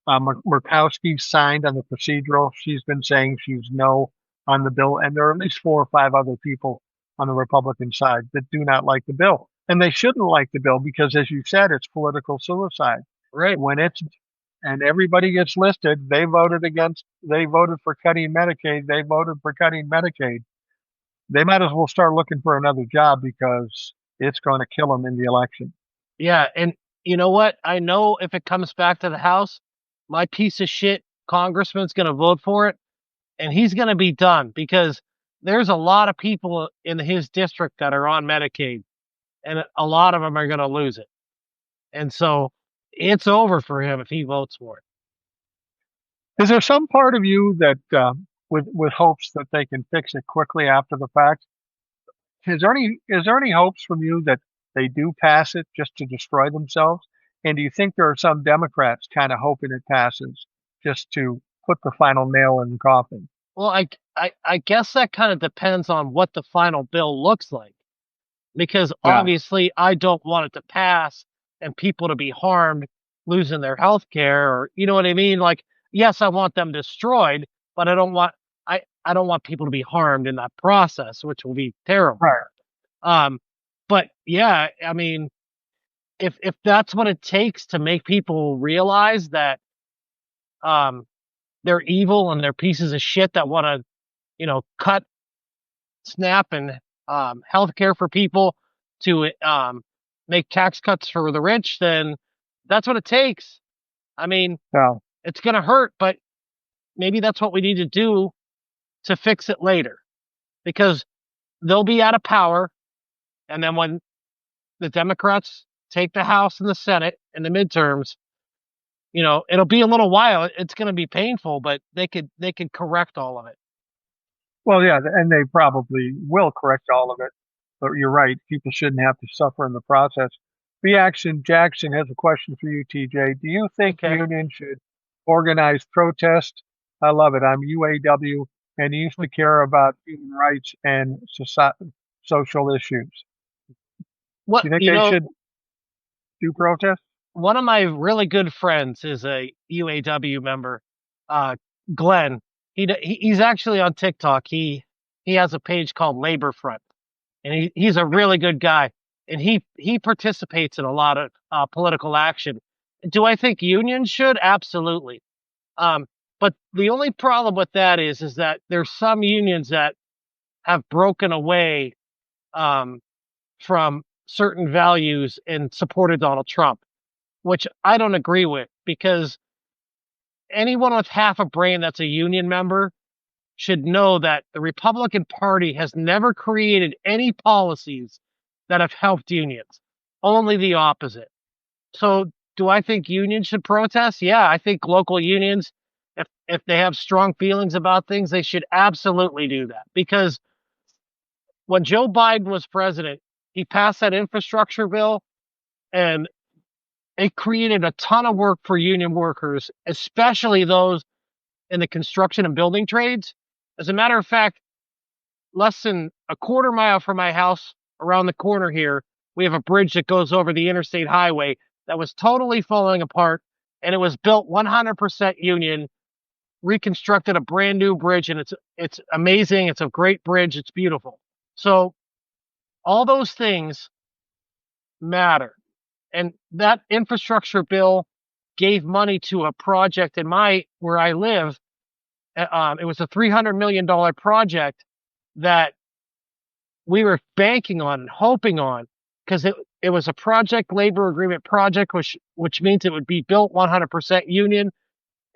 Murkowski signed on the procedural. She's been saying she's no on the bill, and there are at least 4 or 5 other people on the Republican side that do not like the bill, and they shouldn't like the bill because, as you said, it's political suicide. Right. When it's and everybody gets listed, they voted for cutting Medicaid, they voted for cutting Medicaid. They might as well start looking for another job because it's going to kill them in the election. Yeah, and you know what? I know if it comes back to the House, my piece of shit congressman's going to vote for it, and he's going to be done because there's a lot of people in his district that are on Medicaid, and a lot of them are going to lose it. And so it's over for him if he votes for it. Is there some part of you that, with hopes that they can fix it quickly after the fact? Is there any hopes from you that they do pass it just to destroy themselves? And do you think there are some Democrats kind of hoping it passes just to put the final nail in the coffin? Well, I guess that kind of depends on what the final bill looks like, because Yeah, obviously I don't want it to pass and people to be harmed, losing their health care, or you know what I mean? Like, yes, I want them destroyed, but I don't want people to be harmed in that process, which will be terrible. right. Um, but yeah, I mean, if that's what it takes to make people realize that um they're evil and they're pieces of shit that want to, cut SNAP and healthcare for people to make tax cuts for the rich, then that's what it takes. I mean, No. it's going to hurt, but maybe that's what we need to do to fix it later because they'll be out of power. And then when the Democrats take the House and the Senate in the midterms, it'll be a little while. It's going to be painful, but they could correct all of it. Well, yeah, and they probably will correct all of it. But you're right. People shouldn't have to suffer in the process. Reaction Jackson has a question for you, TJ. Do you think Okay. unions should organize protest? I love it. I'm UAW and used to care about human rights and social issues. What Do you think they should do protests? one of my really good friends is a UAW member, uh, Glenn. He's actually on TikTok. He has a page called Labor Front, and he's a really good guy. And he participates in a lot of political action. Do I think unions should? Absolutely. Um, but the only problem with that is that there's some unions that have broken away um, from certain values and supported Donald Trump, which I don't agree with because anyone with half a brain that's a union member should know that the Republican Party has never created any policies that have helped unions, only the opposite. So, do I think unions should protest? Yeah, I think local unions, if they have strong feelings about things, they should absolutely do that because when Joe Biden was president, he passed that infrastructure bill and it created a ton of work for union workers, especially those in the construction and building trades. As a matter of fact, less than a quarter mile from my house, around the corner here, we have a bridge that goes over the interstate highway that was totally falling apart, and it was built 100% union. reconstructed a brand new bridge, and it's amazing. It's a great bridge. It's beautiful. So all those things matter. And that infrastructure bill gave money to a project in where I live. It was a $300 million project that we were banking on and hoping on, because it was a project labor agreement project, which means it would be built 100% union.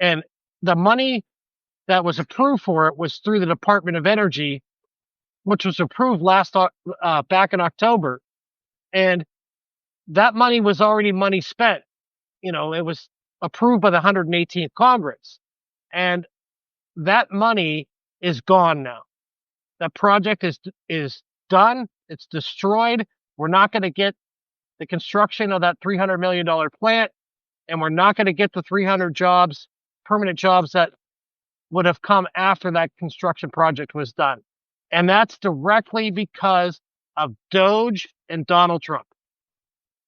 And the money that was approved for it was through the Department of Energy, which was approved back in October. And that money was already money spent. It was approved by the 118th Congress. And that money is gone now. That project is done. It's destroyed. We're not going to get the construction of that $300 million plant, and we're not going to get the 300 jobs, permanent jobs that would have come after that construction project was done. And that's directly because of Doge and Donald Trump.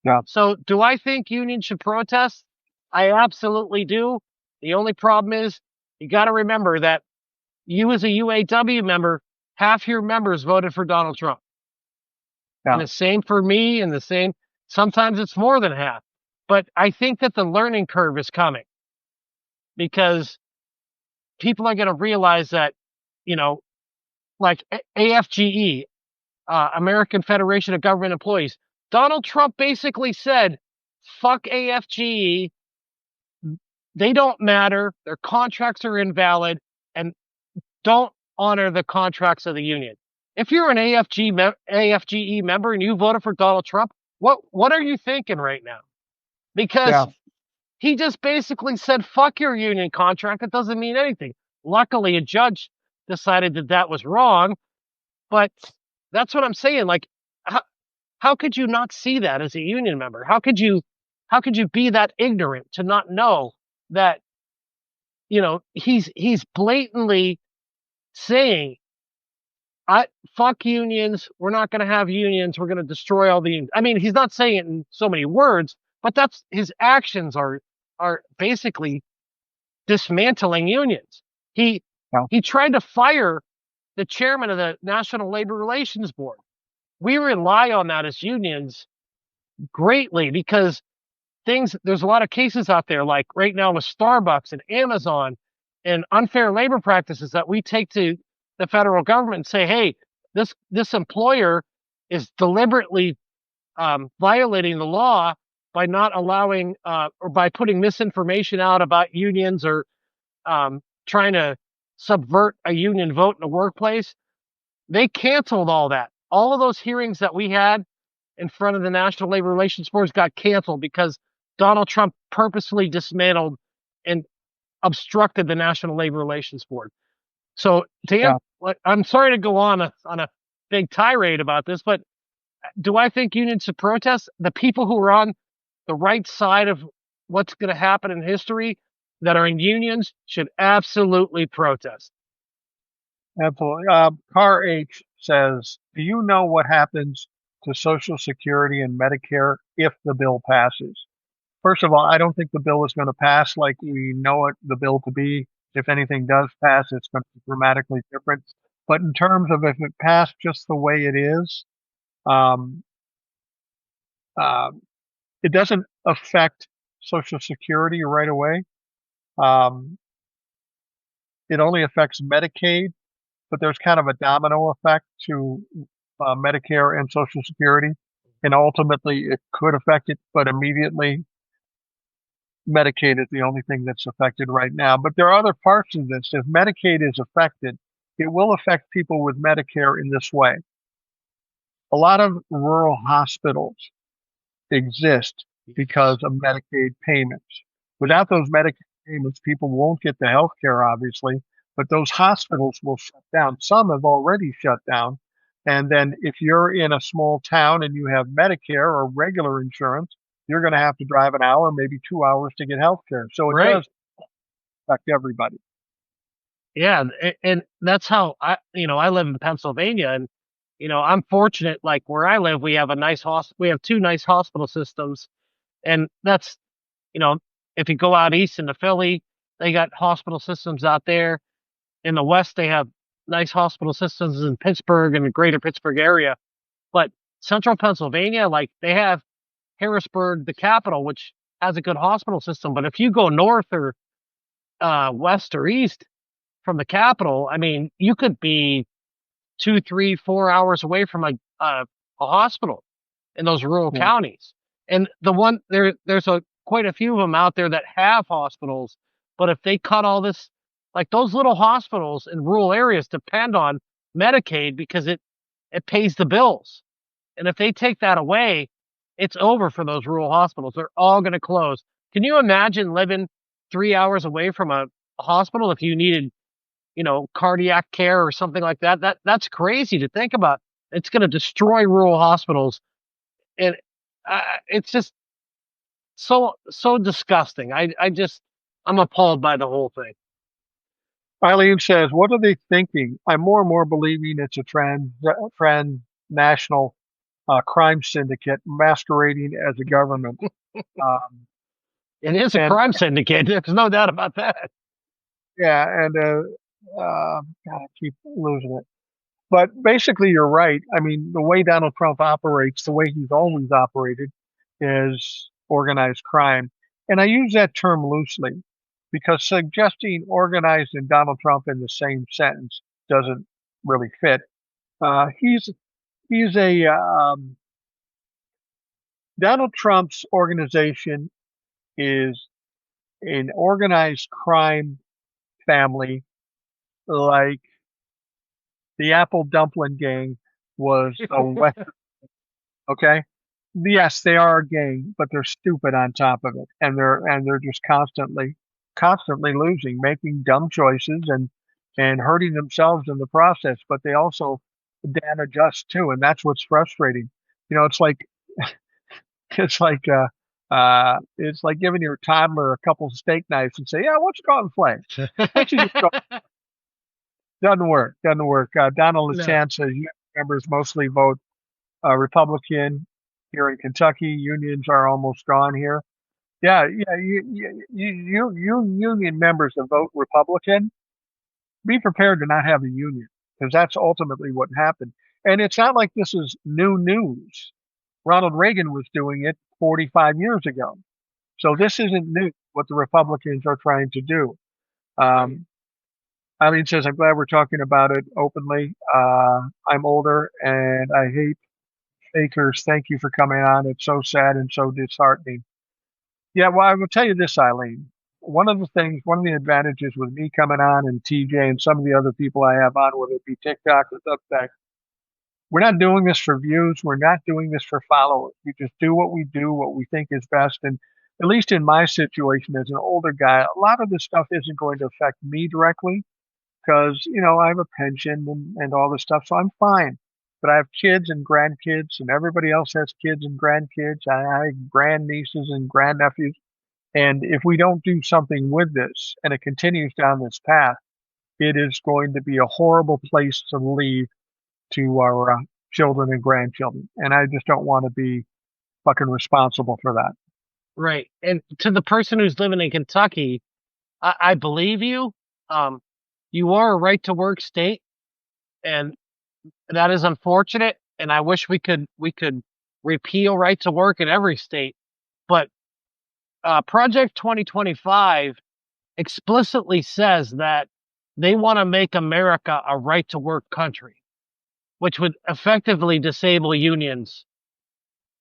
Yeah. So do I think unions should protest? I absolutely do. The only problem is you got to remember that you as a UAW member, half your members voted for Donald Trump. Yeah. And the same for me, and the same, sometimes it's more than half. But I think that the learning curve is coming, because people are going to realize that, like AFGE, American Federation of Government Employees, Donald Trump basically said, fuck AFGE. They don't matter. Their contracts are invalid, and don't honor the contracts of the union. If you're an AFGE member and you voted for Donald Trump, what are you thinking right now? Because he just basically said, fuck your union contract. It doesn't mean anything. Luckily, a judge decided that was wrong. But that's what I'm saying. Like, how could you not see that as a union member? How could you be that ignorant to not know that, he's blatantly saying, fuck unions. We're not going to have unions. We're going to destroy all the unions. I mean, he's not saying it in so many words, but that's his actions are basically dismantling unions. He tried to fire the chairman of the National Labor Relations Board. We rely on that as unions greatly, because there's a lot of cases out there, like right now with Starbucks and Amazon and unfair labor practices, that we take to the federal government and say, hey, this employer is deliberately violating the law by not allowing or by putting misinformation out about unions, or trying to subvert a union vote in the workplace. They canceled all that. All of those hearings that we had in front of the National Labor Relations Board got canceled because Donald Trump purposely dismantled and obstructed the National Labor Relations Board. So, I'm sorry to go on a big tirade about this, but do I think unions should protest? The people who are on the right side of what's going to happen in history, that are in unions, should absolutely protest. Absolutely. Car H says, do you know what happens to Social Security and Medicare if the bill passes? First of all, I don't think the bill is going to pass like we know the bill to be. If anything does pass, it's going to be dramatically different. But in terms of if it passed just the way it is, it doesn't affect Social Security right away. It only affects Medicaid, but there's kind of a domino effect to Medicare and Social Security. And ultimately, it could affect it, but immediately, Medicaid is the only thing that's affected right now. But there are other parts of this. If Medicaid is affected, it will affect people with Medicare in this way. A lot of rural hospitals exist because of Medicaid payments. Without those Medicaid payments, people won't get the health care, obviously, but those hospitals will shut down. Some have already shut down. And then if you're in a small town and you have Medicare or regular insurance, you're going to have to drive an hour, maybe 2 hours to get health care. So it does affect everybody. Yeah. And that's how I live in Pennsylvania, and, I'm fortunate, like where I live, we have we have two nice hospital systems. And that's, if you go out east into Philly, They got hospital systems out there. In the West, they have nice hospital systems in Pittsburgh and the greater Pittsburgh area. But central Pennsylvania, like they have Harrisburg, the capital, which has a good hospital system. But if you go north or west or east from the capital, I mean, you could be 2, 3, 4 hours away from a hospital in those rural Yeah. counties. And there's quite a few of them out there that have hospitals, but if they cut all this, like those little hospitals in rural areas depend on Medicaid because it pays the bills. And if they take that away, it's over for those rural hospitals. They're all going to close. Can you imagine living 3 hours away from a hospital if you needed, cardiac care or something like that? That's crazy to think about. It's going to destroy rural hospitals, and it's just so disgusting. I'm appalled by the whole thing. Eileen says, "What are they thinking? I'm more and more believing it's a national crime syndicate masquerading as a government." Um, It is a and crime syndicate. There's no doubt about that. yeah, and God, I keep losing it. But basically, you're right. I mean, the way Donald Trump operates, the way he's always operated, is organized crime. And I use that term loosely because suggesting organized and Donald Trump in the same sentence doesn't really fit. He's a Donald Trump's organization is an organized crime family like the Apple Dumpling Gang was a West. Okay, yes, they are a gang, but they're stupid on top of it, and they're just constantly losing, making dumb choices and hurting themselves in the process. But they also damage us too, and that's what's frustrating. It's like it's like it's like giving your toddler a couple of steak knives and say, "Yeah, what's go and play?" Actually, just doesn't work. Doesn't work. Donald No. LaChance says U.S. members mostly vote Republican here in Kentucky. Unions are almost gone here. Yeah, yeah. You union members that vote Republican, be prepared to not have a union because that's ultimately what happened. And it's not like this is new news. Ronald Reagan was doing it 45 years ago. So this isn't new what the Republicans are trying to do. Right. Eileen says, I'm glad we're talking about it openly. I'm older and I hate fakers. Thank you for coming on. It's so sad and so disheartening. Yeah, well, I will tell you this, Eileen. One of the advantages with me coming on and TJ and some of the other people I have on, whether it be TikTok or Substack, we're not doing this for views. We're not doing this for followers. We just do what we think is best. And at least in my situation as an older guy, a lot of this stuff isn't going to affect me directly because, I have a pension and all this stuff. So I'm fine. But I have kids and grandkids and everybody else has kids and grandkids. I have grandnieces and grandnephews. And if we don't do something with this and it continues down this path, it is going to be a horrible place to leave to our children and grandchildren. And I just don't want to be fucking responsible for that. Right. And to the person who's living in Kentucky, I believe you. Um, you are a right to work state, and that is unfortunate. And I wish we could repeal right to work in every state. But Project 2025 explicitly says that they want to make America a right to work country, which would effectively disable unions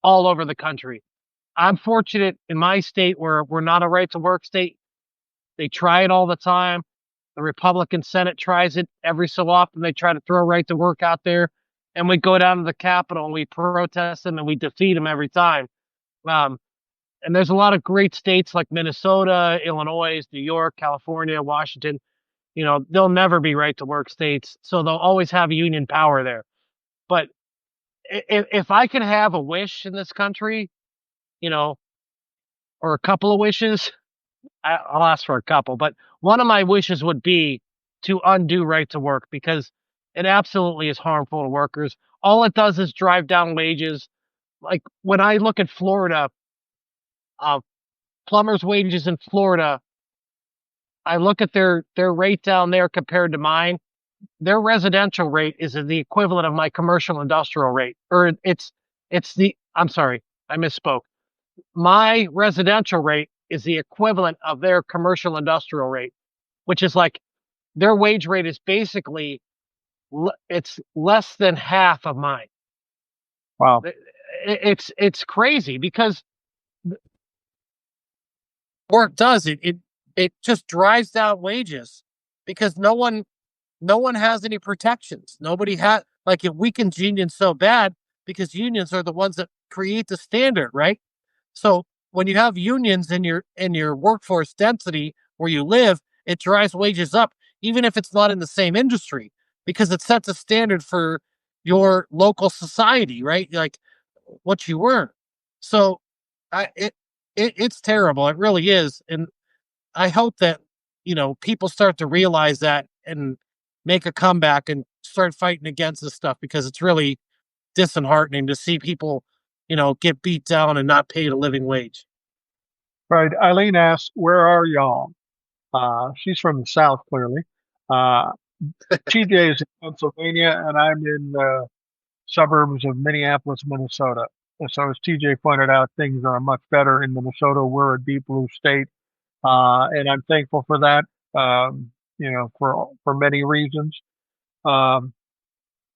all over the country. I'm fortunate in my state where we're not a right to work state. They try it all the time. The Republican Senate tries it every so often. They try to throw right to work out there, and we go down to the Capitol and we protest them and we defeat them every time. Um, and there's a lot of great states like Minnesota, Illinois, New York, California, Washington. They'll never be right to work states, so they'll always have union power there. But if I can have a wish in this country, you know, or a couple of wishes, I'll ask for a couple, but one of my wishes would be to undo right to work because it absolutely is harmful to workers. All it does is drive down wages. Like when I look at Florida, uh, plumbers' wages in Florida I look at their rate down there compared to mine. Their residential rate is the equivalent of my commercial industrial rate, or I'm sorry, I misspoke. My residential rate is the equivalent of their commercial industrial rate, which is like their wage rate is basically it's less than half of mine. Wow. It's crazy because work does it just drives down wages because no one has any protections. Nobody has, like, it weakens unions so bad because unions are the ones that create the standard, right? So when you have unions in your workforce density where you live, it drives wages up, even if it's not in the same industry, because it sets a standard for your local society, right? Like what you earn. So I it's terrible. It really is. And I hope that, people start to realize that and make a comeback and start fighting against this stuff because it's really disheartening to see people, get beat down and not paid a living wage. Right. Eileen asks, "Where are y'all?" She's from the South, clearly. Uh, TJ is in Pennsylvania, and I'm in the suburbs of Minneapolis, Minnesota. And so, as TJ pointed out, things are much better in Minnesota. We're a deep blue state, and I'm thankful for that. For many reasons. Um,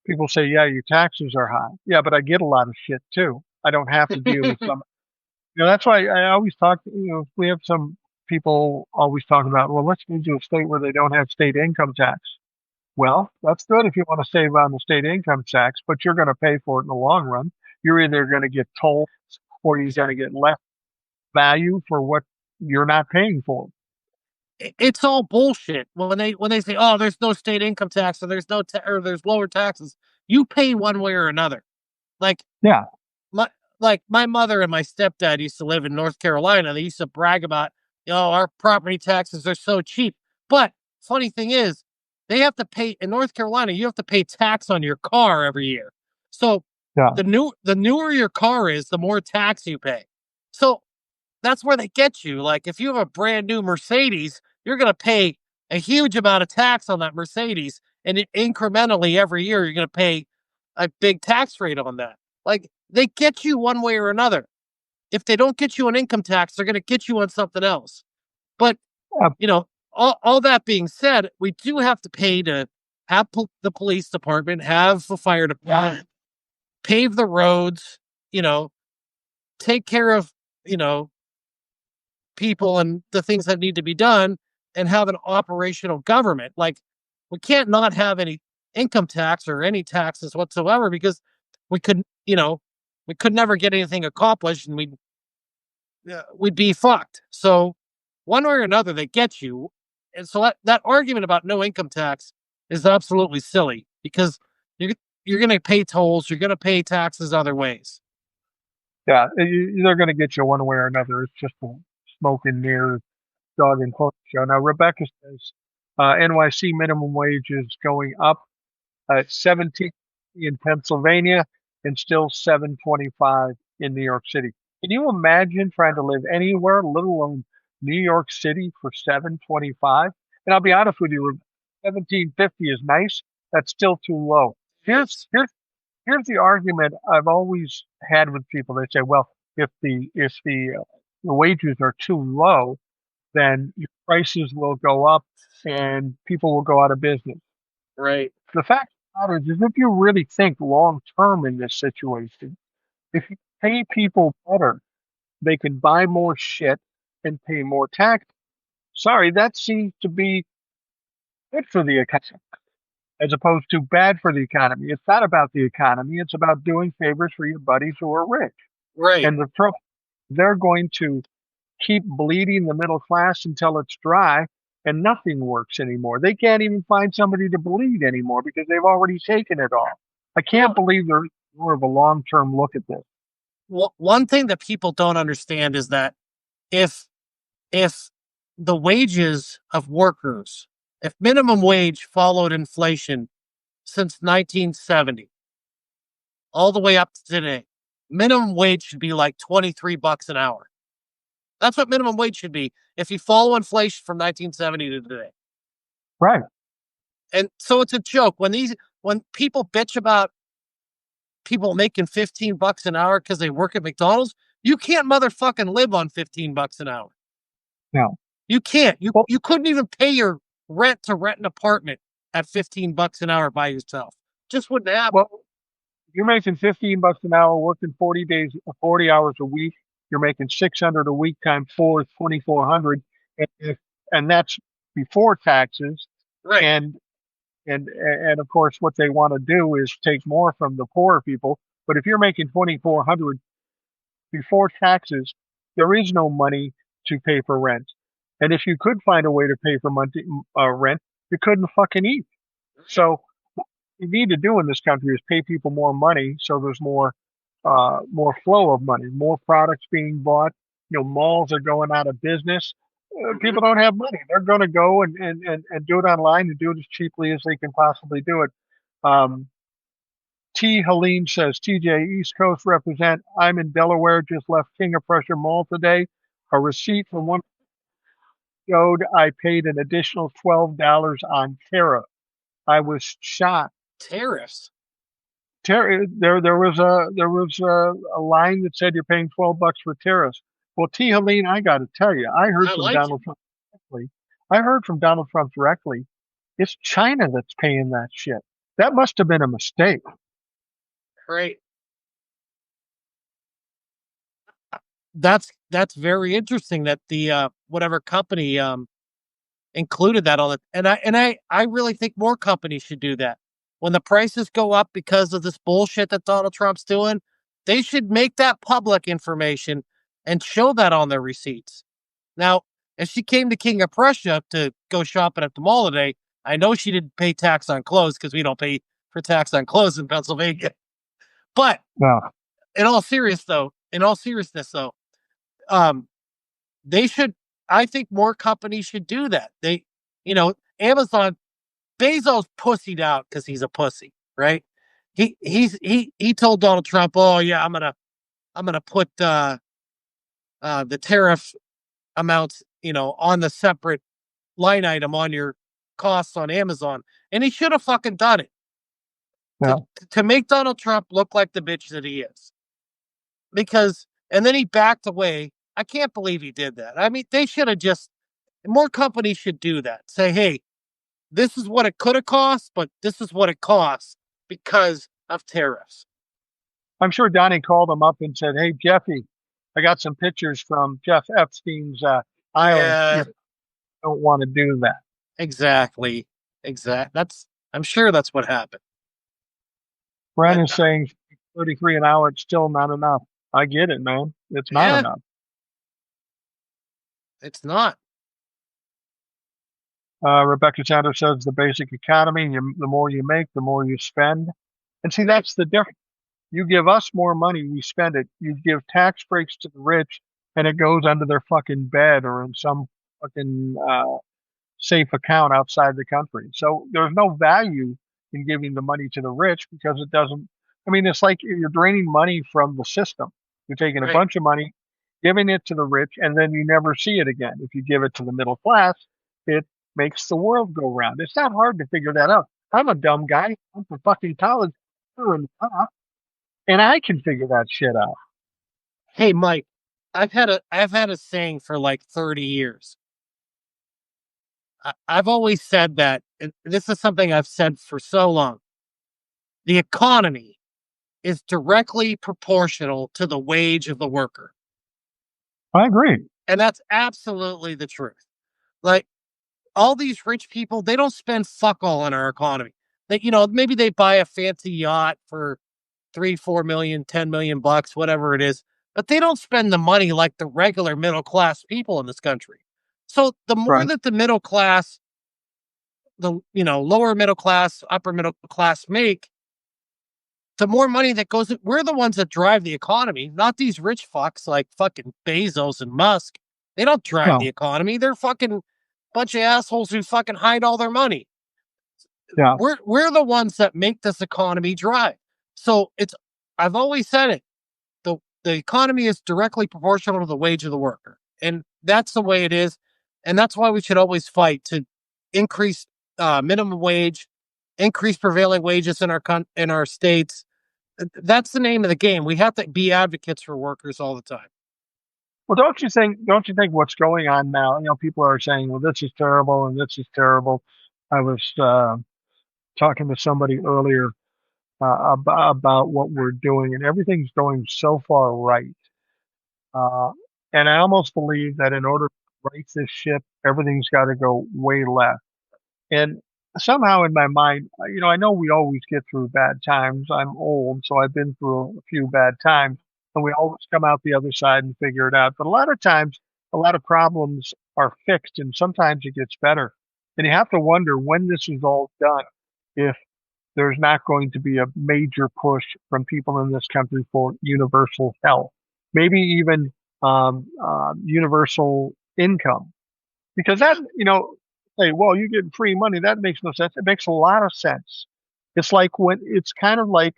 People say, "Yeah, your taxes are high." Yeah, but I get a lot of shit too. I don't have to deal with some. That's why I always talk. We have some people always talking about, well, let's move to a state where they don't have state income tax. Well, that's good if you want to save on the state income tax, but you're going to pay for it in the long run. You're either going to get toll or you're going to get less value for what you're not paying for. It's all bullshit when they say, "Oh, there's no state income tax, or there's or there's lower taxes." You pay one way or another. Like Yeah, my my mother and my stepdad used to live in North Carolina. They used to brag about, our property taxes are so cheap. But funny thing is, they have to pay in North Carolina. You have to pay tax on your car every year. So yeah, the newer your car is, the more tax you pay. So that's where they get you. Like if you have a brand new Mercedes, you're going to pay a huge amount of tax on that Mercedes, and incrementally every year you're going to pay a big tax rate on that. Like they get you one way or another. If they don't get you on income tax, they're going to get you on something else. But uh, all that being said, we do have to pay to have the police department, have the fire department, pave the roads, you know, take care of, you know, people and the things that need to be done, and have an operational government. Like we can't not have any income tax or any taxes whatsoever because we could, we could never get anything accomplished and we'd be fucked. So one way or another, they get you. And so that argument about no income tax is absolutely silly because you're, you're going to pay tolls, you're going to pay taxes other ways. yeah. They're going to get you one way or another. It's just a smoke and mirrors, dog and pony show. Now, Rebecca says NYC minimum wage is going up. It's 17 in Pennsylvania and still 7.25 in New York City. Can you imagine trying to live anywhere, let alone New York City, for 7.25? And I'll be honest with you, 17.50 is nice. That's still too low. Here's the argument I've always had with people. They say, well, if the wages are too low, then your prices will go up and people will go out of business. Right. The fact of the matter is if you really think long term in this situation, if you pay people better, they can buy more shit and pay more tax. Sorry, that seems to be good for the economy as opposed to bad for the economy. It's not about the economy, it's about doing favors for your buddies who are rich. Right. And they're going to keep bleeding the middle class until it's dry and nothing works anymore. They can't even find somebody to bleed anymore because they've already taken it all. I can't believe there's more of a long term look at this. Well, one thing that people don't understand is that if if the wages of workers, if minimum wage followed inflation since 1970 all the way up to today, minimum wage should be like $23 an hour. That's what minimum wage should be if you follow inflation from 1970 to today. Right. And so it's a joke when people bitch about people making $15 an hour because they work at McDonald's. You can't motherfucking live on $15 an hour. No. You can't. You Well, you couldn't even pay your rent to rent an apartment at $15 an hour by yourself. Just wouldn't happen. well, you're making $15 an hour, working 40 hours a week. You're making 600 a week times four is 2,400, and and that's before taxes. Right. And of course, what they want to do is take more from the poorer people. But if you're making 2,400 before taxes, there is no money to pay for rent. And if you could find a way to pay for rent, you couldn't fucking eat. So what you need to do in this country is pay people more money, so there's more flow of money, more products being bought. Malls are going out of business. People don't have money. They're going to go and do it online and do it as cheaply as they can possibly do it. Um, T. Helene says, TJ, East Coast represent. I'm in Delaware, just left King of Prussia Mall today. A receipt from one showed I paid an additional $12 on Tariff. I was shocked. Tariffs. There was a line that said you're paying $12 for tariffs. Well, T. Helene, I got to tell you, I heard I from like Donald Trump directly. I heard from Donald Trump directly. It's China that's paying that shit. That must have been a mistake. Right. That's very interesting that the whatever company included that on it. And I really think more companies should do that. When the prices go up because of this bullshit that Donald Trump's doing, they should make that public information and show that on their receipts. Now, if she came to King of Prussia to go shopping at the mall today, I know she didn't pay tax on clothes because we don't pay for tax on clothes in Pennsylvania. But No. in all seriousness though, um, they should. I think more companies should do that. Amazon, Bezos pussied out because he's a pussy, right? He told Donald Trump, "Oh yeah, I'm gonna put the tariff amounts, on the separate line item on your costs on Amazon," and he should have fucking done it to No. to make Donald Trump look like the bitch that he is. And then he backed away. I can't believe he did that. I mean, they should have just more companies should do that. Say, hey, this is what it could have cost, but this is what it costs because of tariffs. I'm sure Donnie called him up and said, "Hey, Jeffy, I got some pictures from Jeff Epstein's island. Yeah, You don't want to do that." exactly. I'm sure that's what happened. Brent And is saying 33 an hour, it's still not enough. I get it, man. It's not yeah, enough. it's not. Rebecca Sanders says the basic economy, the more you make, the more you spend. And see, that's the difference. You give us more money, we spend it. You give tax breaks to the rich, and it goes under their fucking bed or in some fucking safe account outside the country. So there's no value in giving the money to the rich because it doesn't. I mean, it's like you're draining money from the system. You're taking a Right. bunch of money, giving it to the rich, and then you never see it again. If you give it to the middle class, it makes the world go round. It's not hard to figure that out. I'm a dumb guy. I'm from fucking college, and I can figure that shit out. Hey, Mike, I've had a saying for like 30 years. I've always said that, and this is something I've said for so long. The economy is directly proportional to the wage of the worker. I agree. And that's absolutely the truth. Like all these rich people, they don't spend fuck all on our economy. Maybe they buy a fancy yacht for 3, 4 million, 10 million bucks, whatever it is, but they don't spend the money like the regular middle class people in this country. So the more Right. that the middle class, the lower middle class, upper middle class make, the more money that goes. We're the ones that drive the economy, not these rich fucks like fucking Bezos and Musk. They don't drive the No. economy. They're fucking bunch of assholes who fucking hide all their money. Yeah. We're the ones that make this economy drive. So I've always said it. The economy is directly proportional to the wage of the worker. And that's the way it is. And that's why we should always fight to increase minimum wage, increase prevailing wages in our states. That's the name of the game. We have to be advocates for workers all the time. Well, don't you think what's going on now, people are saying, well, this is terrible and this is terrible. I was talking to somebody earlier about what we're doing, and everything's going so far right. Uh, and I almost believe that in order to right this ship, everything's got to go way left. And somehow in my mind, I know we always get through bad times. I'm old, so I've been through a few bad times, and we always come out the other side and figure it out. But a lot of times, a lot of problems are fixed, and sometimes it gets better. And you have to wonder when this is all done, if there's not going to be a major push from people in this country for universal health, maybe even universal income, because that, say, well, you get free money. That makes no sense. It makes a lot of sense. It's like when it's kind of like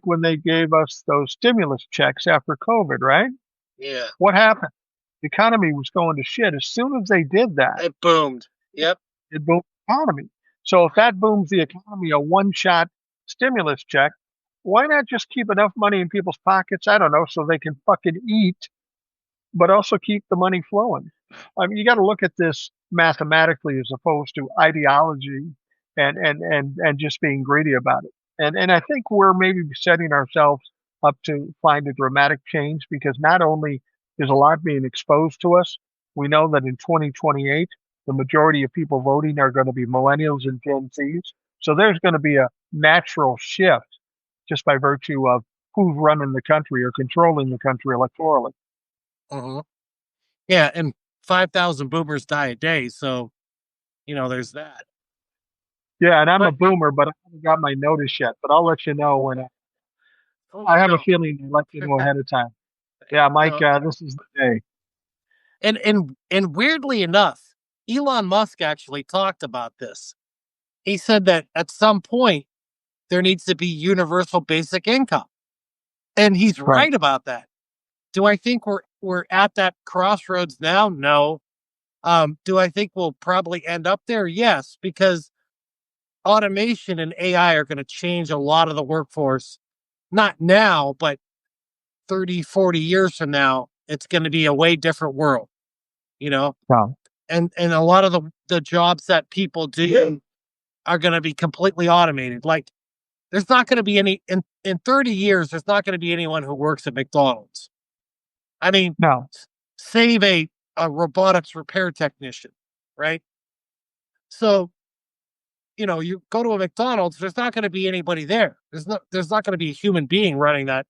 when they gave us those stimulus checks after COVID, right? Yeah. What happened? The economy was going to shit. As soon as they did that, It boomed. Yep. it boomed the economy. So if that booms the economy, a one-shot stimulus check, why not just keep enough money in people's pockets? I don't know, so they can fucking eat, but also keep the money flowing. I mean, you got to look at this mathematically as opposed to ideology and just being greedy about it. And I think we're maybe setting ourselves up to find a dramatic change, because not only is a lot being exposed to us, we know that in 2028, the majority of people voting are going to be millennials and Gen Zs. So there's going to be a natural shift just by virtue of who's running the country or controlling the country electorally. Uh-huh. Yeah, and 5,000 boomers die a day, so there's that. Yeah, and I'm a But boomer, but I haven't got my notice yet. But I'll let you know when oh I have a no, feeling they let you know ahead of time. Yeah, Mike, no, this is the day. and weirdly enough, Elon Musk actually talked about this. He said that at some point there needs to be universal basic income, and he's Right. right about that. Do I think we're at that crossroads now? No. Do I think we'll probably end up there? Yes, because automation and AI are going to change a lot of the workforce. Not now, but 30, 40 years from now, it's going to be a way different world, you know? No. And a lot of the jobs that people do are going to be completely automated. Like there's not going to be in 30 years, there's not going to be anyone who works at McDonald's. I mean, No. save a robotics repair technician, right? So, you go to a McDonald's, there's not going to be anybody there. There's not going to be a human being running that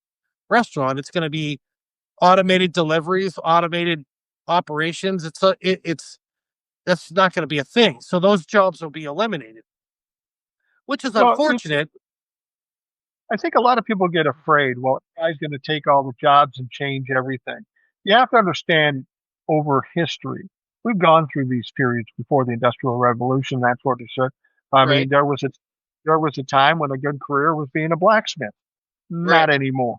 restaurant. It's going to be automated deliveries, automated operations. It's that's not going to be a thing. So those jobs will be eliminated, which is Well, unfortunate. I think a lot of people get afraid. Well, AI's going to take all the jobs and change everything. You have to understand over history. We've gone through these periods before the Industrial Revolution, that sort of shit. I mean, Right, there was a time when a good career was being a blacksmith. right, Not anymore.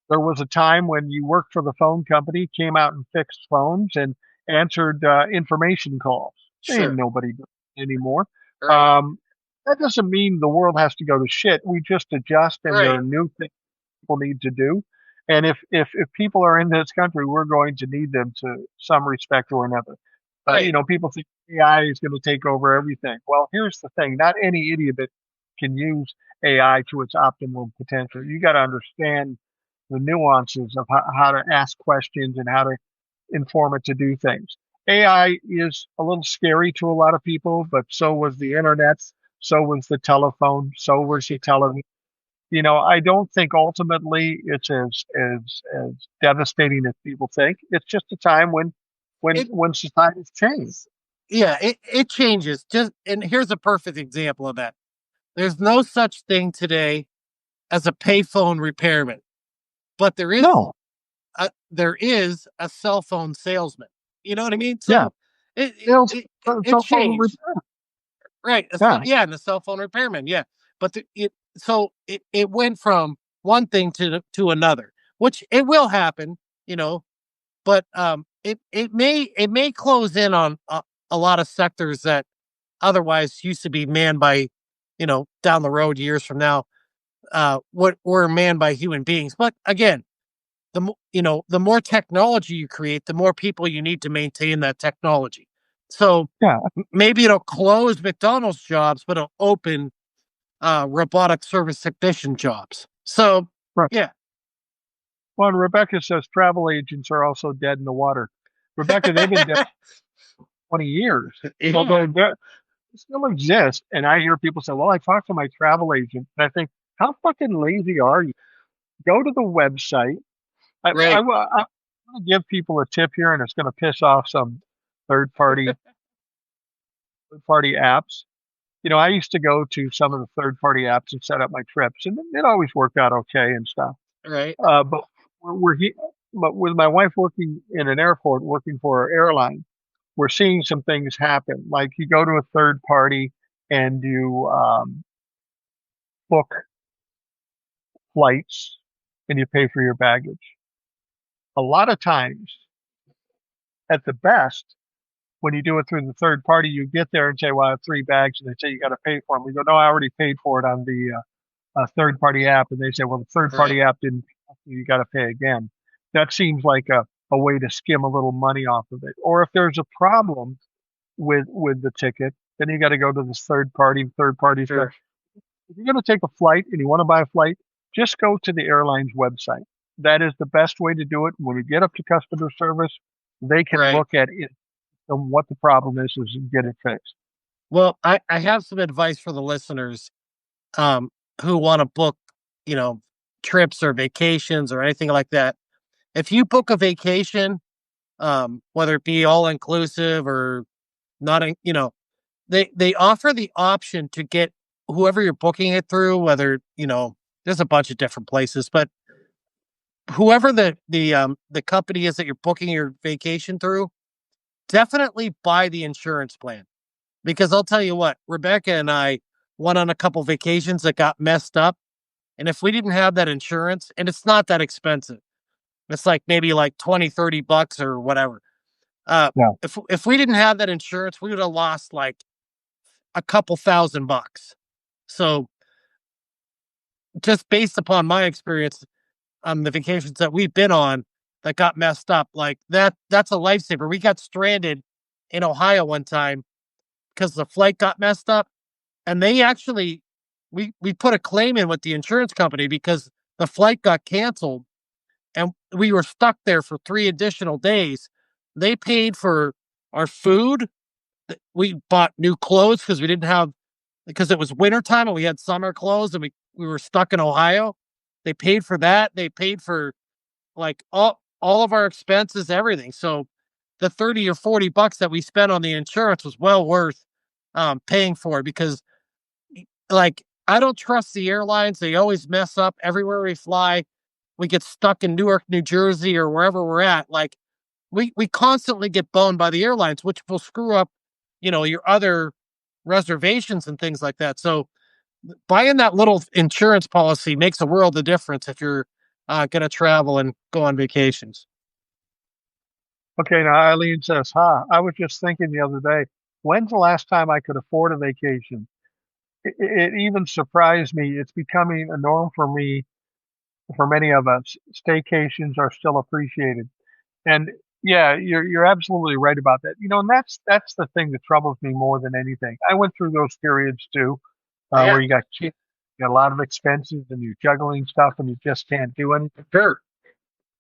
There was a time when you worked for the phone company, came out and fixed phones and answered information calls. Ain't sure, nobody doing it anymore. right, Um, that doesn't mean the world has to go to shit. We just adjust, and there right, are new things people need to do. And if people are in this country, we're going to need them to some respect or another. right. People think AI is going to take over everything. Well, here's the thing: not any idiot can use AI to its optimum potential. You got to understand the nuances of how to ask questions and how to inform it to do things. AI is a little scary to a lot of people, but so was the internet, so was the telephone, so was the television. I don't think ultimately it's as devastating as people think. It's just a time when when It when societies change. yeah, it changes. Just and here's a perfect example of that. There's no such thing today as a payphone repairman, but No. there is a cell phone salesman. You know what I mean? Yeah. So it it, Sales, it, it cell phone changed, repair. right? Yeah. Yeah, and the cell phone repairman, yeah. But it went from one thing to another, which it will happen. You know, but it may close in on a lot of sectors that otherwise used to be manned by, down the road years from now, what were manned by human beings. But again, the more technology you create, the more people you need to maintain that technology. So Yeah, maybe it'll close McDonald's jobs, but it'll open robotic service technician jobs. So right. yeah, Well, and Rebecca says travel agents are also dead in the water. Rebecca, they've been dead 20 years. So yeah, they still exist. And I hear people say, well, I talked to my travel agent. And I think, how fucking lazy are you? Go to the website. I right, want to give people a tip here, and it's going to piss off some third party third party apps. I used to go to some of the third party apps and set up my trips, and it always worked out okay and stuff. right, But we're he, but with my wife working in an airport, working for an airline, we're seeing some things happen. Like you go to a third party and you book flights and you pay for your baggage. A lot of times, at the best, when you do it through the third party, you get there and say, "Well, I have 3 bags," and they say you got to pay for them. We go, "No, I already paid for it on the third party app," and they say, "Well, the third right. party app didn't. You got to pay again." That seems like a way to skim a little money off of it. Or if there's a problem with the ticket, then you got to go to this third party. Third party's got. Sure. If you're going to take a flight and you want to buy a flight, just go to the airline's website. That is the best way to do it. When you get up to customer service, they can Right. look at it and what the problem is and get it fixed. Well, I have some advice for the listeners um, who want to book, you know, trips or vacations or anything like that. If you book a vacation, whether it be all inclusive or not, they offer the option to get whoever you're booking it through, whether, there's a bunch of different places, but whoever the company is that you're booking your vacation through, definitely buy the insurance plan. Because I'll tell you what, Rebecca and I went on a couple vacations that got messed up. And if we didn't have that insurance, and it's not that expensive, it's like maybe like 20, $30 or whatever. Yeah. If we didn't have that insurance, we would have lost like a couple $1,000. So just based upon my experience on the vacations that we've been on that got messed up, like that's a lifesaver. We got stranded in Ohio one time because the flight got messed up. And they actually we put a claim in with the insurance company because the flight got canceled and we were stuck there for 3 additional days. They paid for our food. We bought new clothes because it was wintertime and we had summer clothes and we were stuck in Ohio. They paid for that. They paid for like all of our expenses, everything. So the 30 or $40 that we spent on the insurance was well worth paying for because like I don't trust the airlines. They always mess up everywhere we fly. We get stuck in Newark, New Jersey, or wherever we're at. Like we constantly get boned by the airlines, which will screw up, your other reservations and things like that. So buying that little insurance policy makes a world of difference if you're going to travel and go on vacations. Okay, now Eileen says, I was just thinking the other day, when's the last time I could afford a vacation? It even surprised me. It's becoming a norm for me, for many of us. Staycations are still appreciated. And yeah, you're absolutely right about that. And that's the thing that troubles me more than anything. I went through those periods too, Yeah, where you got kids, you got a lot of expenses, and you're juggling stuff, and you just can't do anything. sure.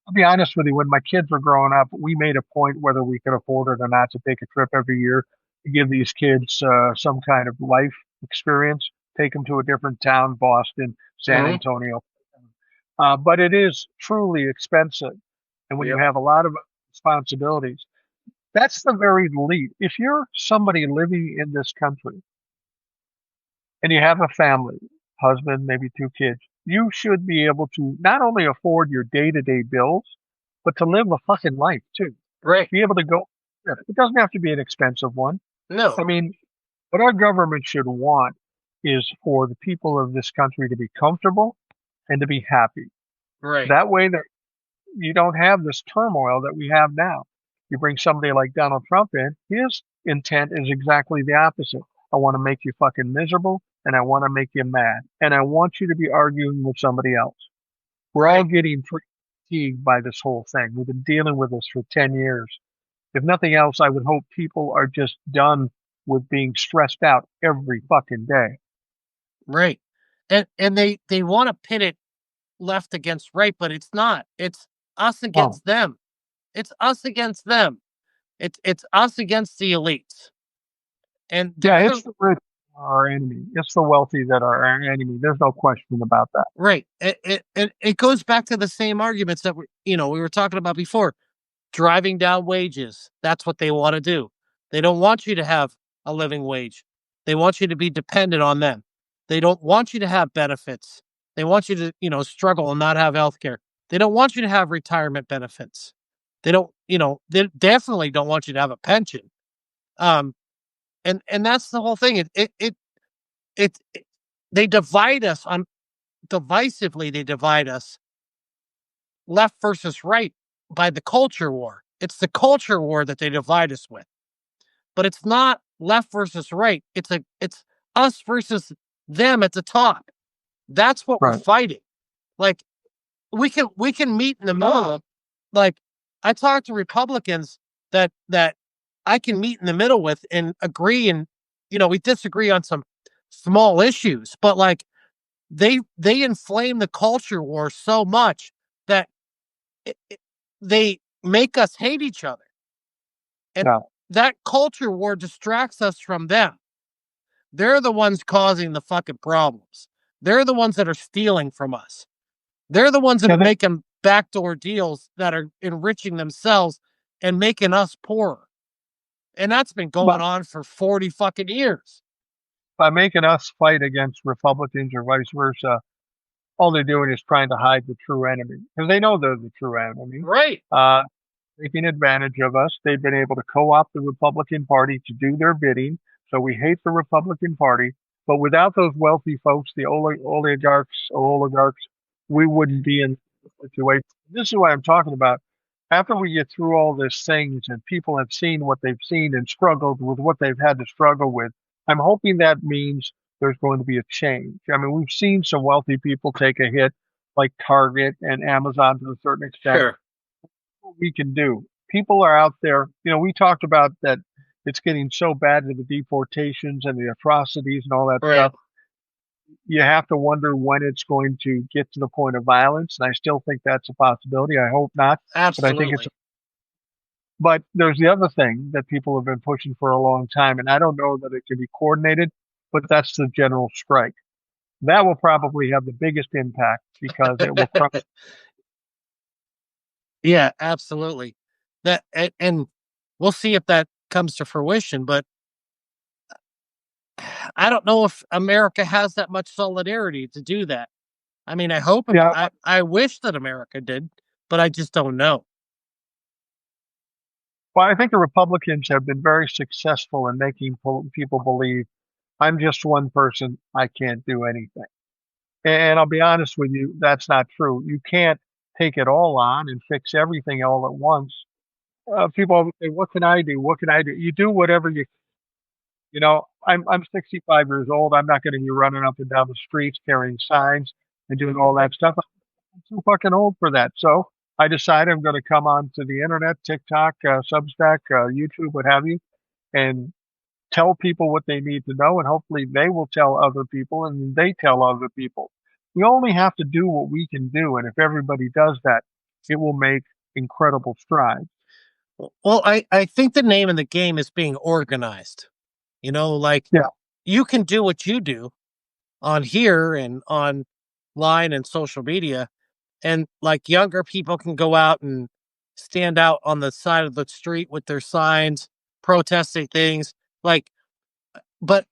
I'll be honest with you, when my kids were growing up, we made a point, whether we could afford it or not, to take a trip every year to give these kids some kind of life experience, take them to a different town, Boston, San Hmm. Antonio. But it is truly expensive. And when you Yep. have a lot of responsibilities, that's the very least. If you're somebody living in this country and you have a family, husband, maybe 2 kids, you should be able to not only afford your day-to-day bills, but to live a fucking life too. Right. Be able to go. It doesn't have to be an expensive one. I No. mean, what our government should want is for the people of this country to be comfortable and to be happy. Right. That way, you don't have this turmoil that we have now. You bring somebody like Donald Trump in, his intent is exactly the opposite. I want to make you fucking miserable and I want to make you mad. And I want you to be arguing with somebody else. We're all Right. getting fatigued by this whole thing. We've been dealing with this for 10 years. If nothing else, I would hope people are just done with being stressed out every fucking day. Right. And they want to pit it left against right, but it's not. It's us Oh, against them. It's us against them. It's us against the elites. And yeah, they're it's the rich are our enemy. It's the wealthy that are our enemy. There's no question about that. right. It goes back to the same arguments that we were talking about before. Driving down wages. That's what they want to do. They don't want you to have a living wage. They want you to be dependent on them. They don't want you to have benefits. They want you to struggle and not have health care. They don't want you to have retirement benefits. They definitely don't want you to have a pension. Um, and that's the whole thing. It they divide us on divisively. They divide us left versus right by the culture war. It's the culture war that they divide us with. But it's not left versus right. It's us versus them at the top. That's what we're Right. fighting. Like we can meet in the middle. Like I talk to Republicans that I can meet in the middle with and agree, and we disagree on some small issues, but like they inflame the culture war so much that they make us hate each other. And Yeah. that culture war distracts us from them. They're the ones causing the fucking problems. They're the ones that are stealing from us. They're the ones that Yeah, are making backdoor deals that are enriching themselves and making us poorer. And that's been going but on for 40 fucking years. by making us fight against Republicans or vice versa, all they're doing is trying to hide the true enemy because they know they're the true enemy. Right. Uh, Taking advantage of us. They've been able to co-opt the Republican Party to do their bidding. So we hate the Republican Party. But without those wealthy folks, the oligarchs, we wouldn't be in this situation. This is what I'm talking about. After we get through all these things and people have seen what they've seen and struggled with what they've had to struggle with, I'm hoping that means there's going to be a change. I mean, we've seen some wealthy people take a hit, like Target and Amazon to a certain extent. Sure. What we can do. People are out there. We talked about that it's getting so bad with the deportations and the atrocities and all that Right. stuff. You have to wonder when it's going to get to the point of violence. And I still think that's a possibility. I hope not, but I think it's, Absolutely. but there's the other thing that people have been pushing for a long time. And I don't know that it can be coordinated, but that's the general strike. That will probably have the biggest impact because it will crush. Yeah, absolutely. And we'll see if that comes to fruition, but I don't know if America has that much solidarity to do that. I mean, I hope Yeah. I wish that America did, but I just don't know. Well, I think the Republicans have been very successful in making people believe I'm just one person. I can't do anything. And I'll be honest with you, that's not true. You can't take it all on and fix everything all at once. People always say, "What can I do? What can I do?" You do whatever I'm 65 years old. I'm not going to be running up and down the streets carrying signs and doing all that stuff. I'm too fucking old for that. So I decided I'm going to come on to the internet, TikTok, Substack, YouTube, what have you, and tell people what they need to know, and hopefully they will tell other people, and they tell other people. We only have to do what we can do, and if everybody does that, it will make incredible strides. Well, I think the name of the game is being organized. Like Yeah, you can do what you do on here and online and social media, and like younger people can go out and stand out on the side of the street with their signs protesting things. Like, but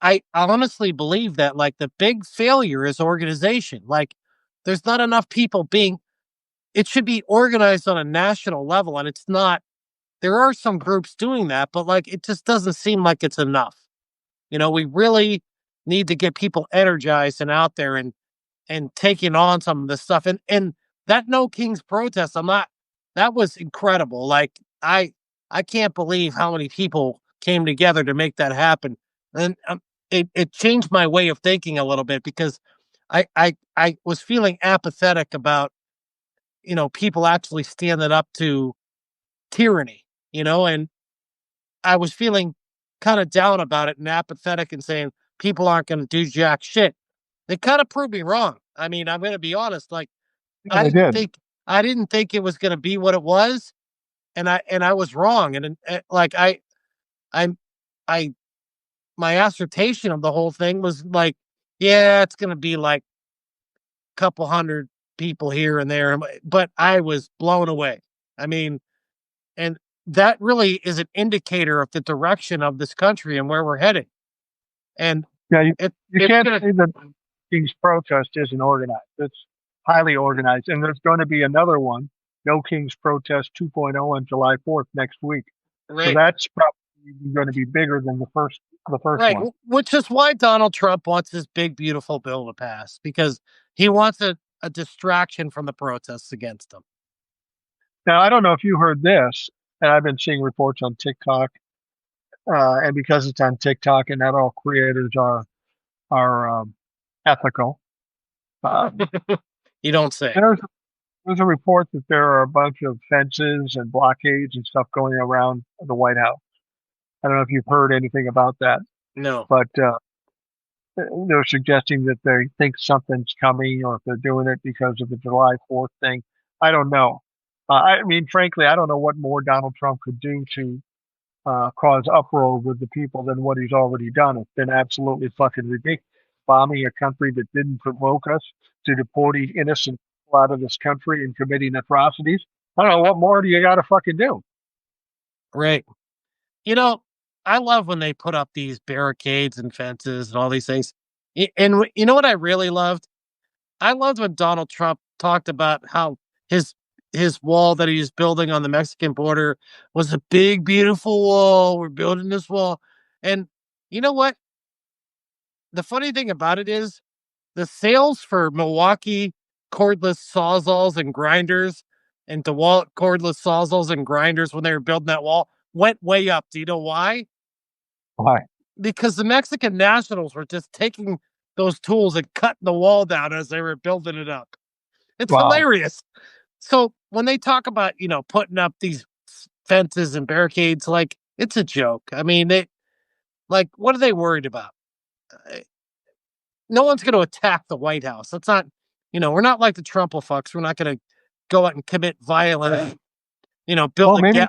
I honestly believe that like the big failure is organization. Like there's not enough people being it should be organized on a national level, and it's not. There are some groups doing that, but like it just doesn't seem like it's enough. We really need to get people energized and out there and taking on some of this stuff. And that No Kings protest, that was incredible. Like, I can't believe how many people came together to make that happen. And it changed my way of thinking a little bit, because I was feeling apathetic about, people actually standing up to tyranny, and I was feeling kind of down about it and apathetic and saying people aren't going to do jack shit. They kind of proved me wrong. I mean, I'm going to be honest. Like, Yeah, I they didn't did. think I didn't think it was going to be what it was, and I was wrong. And like I I my assertion of the whole thing was like, yeah, it's going to be like a couple hundred people here and there, but I was blown away. I mean, and that really is an indicator of the direction of this country and where we're heading. And Yeah, you it's can't gonna say that King's protest isn't organized. It's highly organized, and there's going to be another one, No King's Protest 2.0 on July 4th next week. So right, that's probably going to be bigger than the first right, one. which is why Donald Trump wants this big beautiful bill to pass, because he wants a distraction from the protests against him. Now, I don't know if you heard this, and I've been seeing reports on TikTok, and because it's on TikTok, and not all creators are ethical. Um, You don't say. there's there's a report that there are a bunch of fences and blockades and stuff going around the White House. I don't know if you've heard anything about that, No. but they're suggesting that they think something's coming, or if they're doing it because of the July 4th thing. I don't know. I mean, frankly, I don't know what more Donald Trump could do to cause uproar with the people than what he's already done. It's been absolutely fucking ridiculous. Bombing a country that didn't provoke us, to deporting innocent people out of this country and committing atrocities. I don't know, what more do you got to fucking do? Right. You know, I love when they put up these barricades and fences and all these things. And you know what I really loved? I loved when Donald Trump talked about how his his wall that he was building on the Mexican border was a big, beautiful wall. We're building this wall. And you know what? The funny thing about it is the sales for Milwaukee cordless sawzalls and grinders and DeWalt cordless sawzalls and grinders when they were building that wall went way up. Do you know why? Why? Because the Mexican nationals were just taking those tools and cutting the wall down as they were building it up. It's Wow. hilarious. So when they talk about, putting up these fences and barricades, like, it's a joke. I mean, what are they worried about? Uh, No one's going to attack the White House. That's not, we're not like the Trumplefucks. We're not going to go out and commit violence. Build Well, maybe.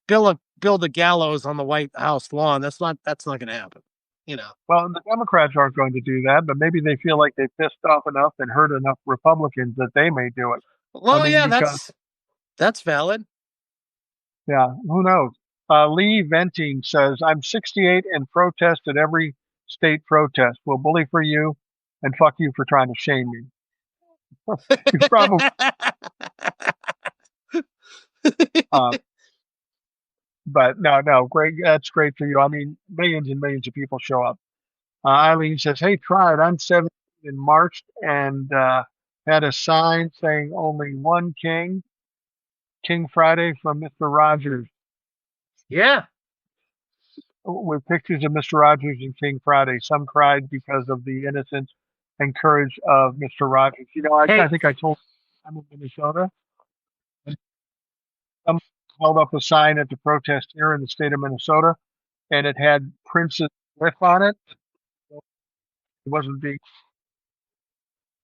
build a gallows on the White House lawn. That's not going to happen. You know. Well, the Democrats aren't going to do that, but maybe they feel like they pissed off enough and hurt enough Republicans that they may do it. I Well, mean, yeah, because that's valid. yeah, who knows? Lee Venting says, "I'm 68 and protest at every state protest. Will bully for you, and fuck you for trying to shame me." You probably, uh, but no, great. That's great for you. I mean, millions and millions of people show up. Eileen says, "Hey, try it. I'm 17 and marched and had a sign saying only one king, King Friday from Mr. Rogers, Yeah. with pictures of Mr. Rogers and King Friday. Some cried because of the innocence and courage of Mr. Rogers." I Hey, think I told I'm in Minnesota, and some held up a sign at the protest here in the state of Minnesota, and it had Prince's glyph on it. It wasn't being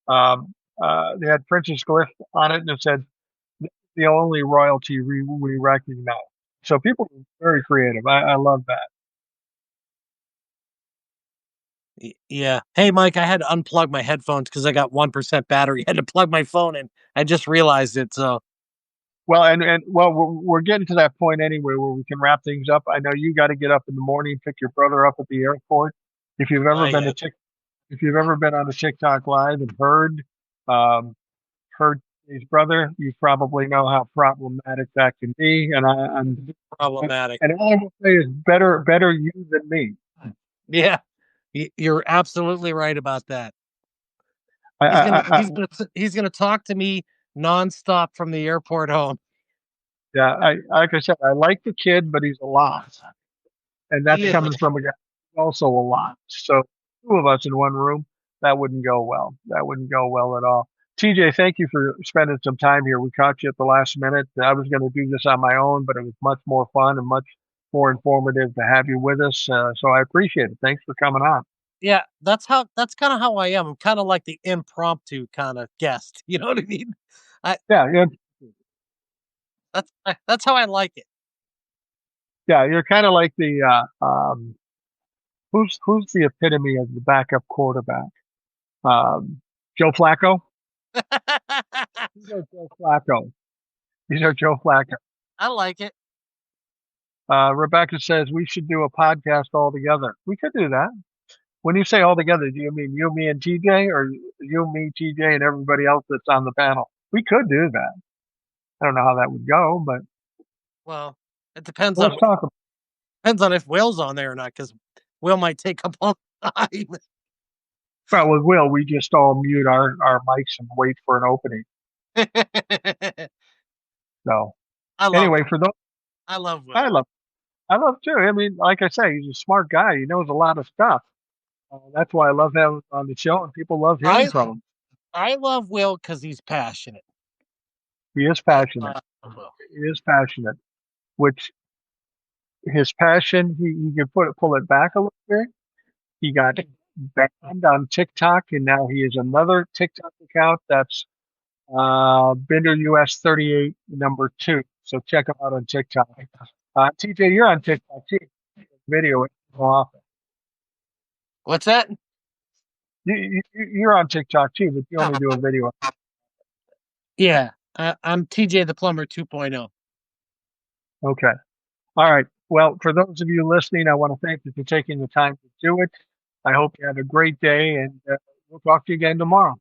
they had Prince's glyph on it, and it said the only royalty we recognize. So people are very creative. I love that. yeah. Hey, Mike, I had to unplug my headphones because I got 1% battery. I had to plug my phone in. I just realized it. So, Well, and well, we're getting to that point anyway where we can wrap things up. I know you got to get up in the morning, pick your brother up at the airport. If you've ever been yeah. to if you've ever been on a TikTok live and um, heard his brother, you probably know how problematic that can be. Problematic. And all I will say is better you than me. Yeah. You're absolutely right about that. I, He's I, gonna I, I he's gonna he's gonna talk to me nonstop from the airport home. Yeah, like I said, I like the kid, but he's a lot, and that's He is. coming from a guy who's also a lot. So two of us in one room, that wouldn't go well. That wouldn't go well at all. TJ, thank you for spending some time here. We caught you at the last minute. I was going to do this on my own, but it was much more fun and much more informative to have you with us. So I appreciate it. Thanks for coming on. Yeah, that's kind of how I am. I'm kind of like the impromptu kind of guest. You know what I mean? I Yeah, yeah, that's how I like it. yeah. You're kind of like the who's the epitome of the backup quarterback? Um, Joe Flacco. These are Joe Flacco. These are Joe Flacco. I like it. Rebecca says we should do a podcast all together. We could do that. When you say all together, do you mean you, me, and TJ, or you, me, TJ, and everybody else that's on the panel? We could do that. I don't know how that would go, but Well, it let's talk about depends on if Will's on there or not, because Will might take up all the time. well, with Will. We just all mute our mics and wait for an opening. So I love anyway, for those, I love Will. I love, I love too. I mean, like I say, he's a smart guy. He knows a lot of stuff. That's why I love having him on the show, and people love hearing I from him. I love Will because he's passionate. He is That's passionate. why I love Will. He is passionate, which his passion, he could pull it back a little bit. He got banned on TikTok, and now he has another TikTok account that's Binder US 38 number 2. So check him out on TikTok. TJ, you're on TikTok too. Video it often. What's that? You're on TikTok too, but you only do a video. Yeah, I'm TJ the Plumber 2.0. Okay. All right. Well, for those of you listening, I want to thank you for taking the time to do it. I hope you have a great day, and we'll talk to you again tomorrow.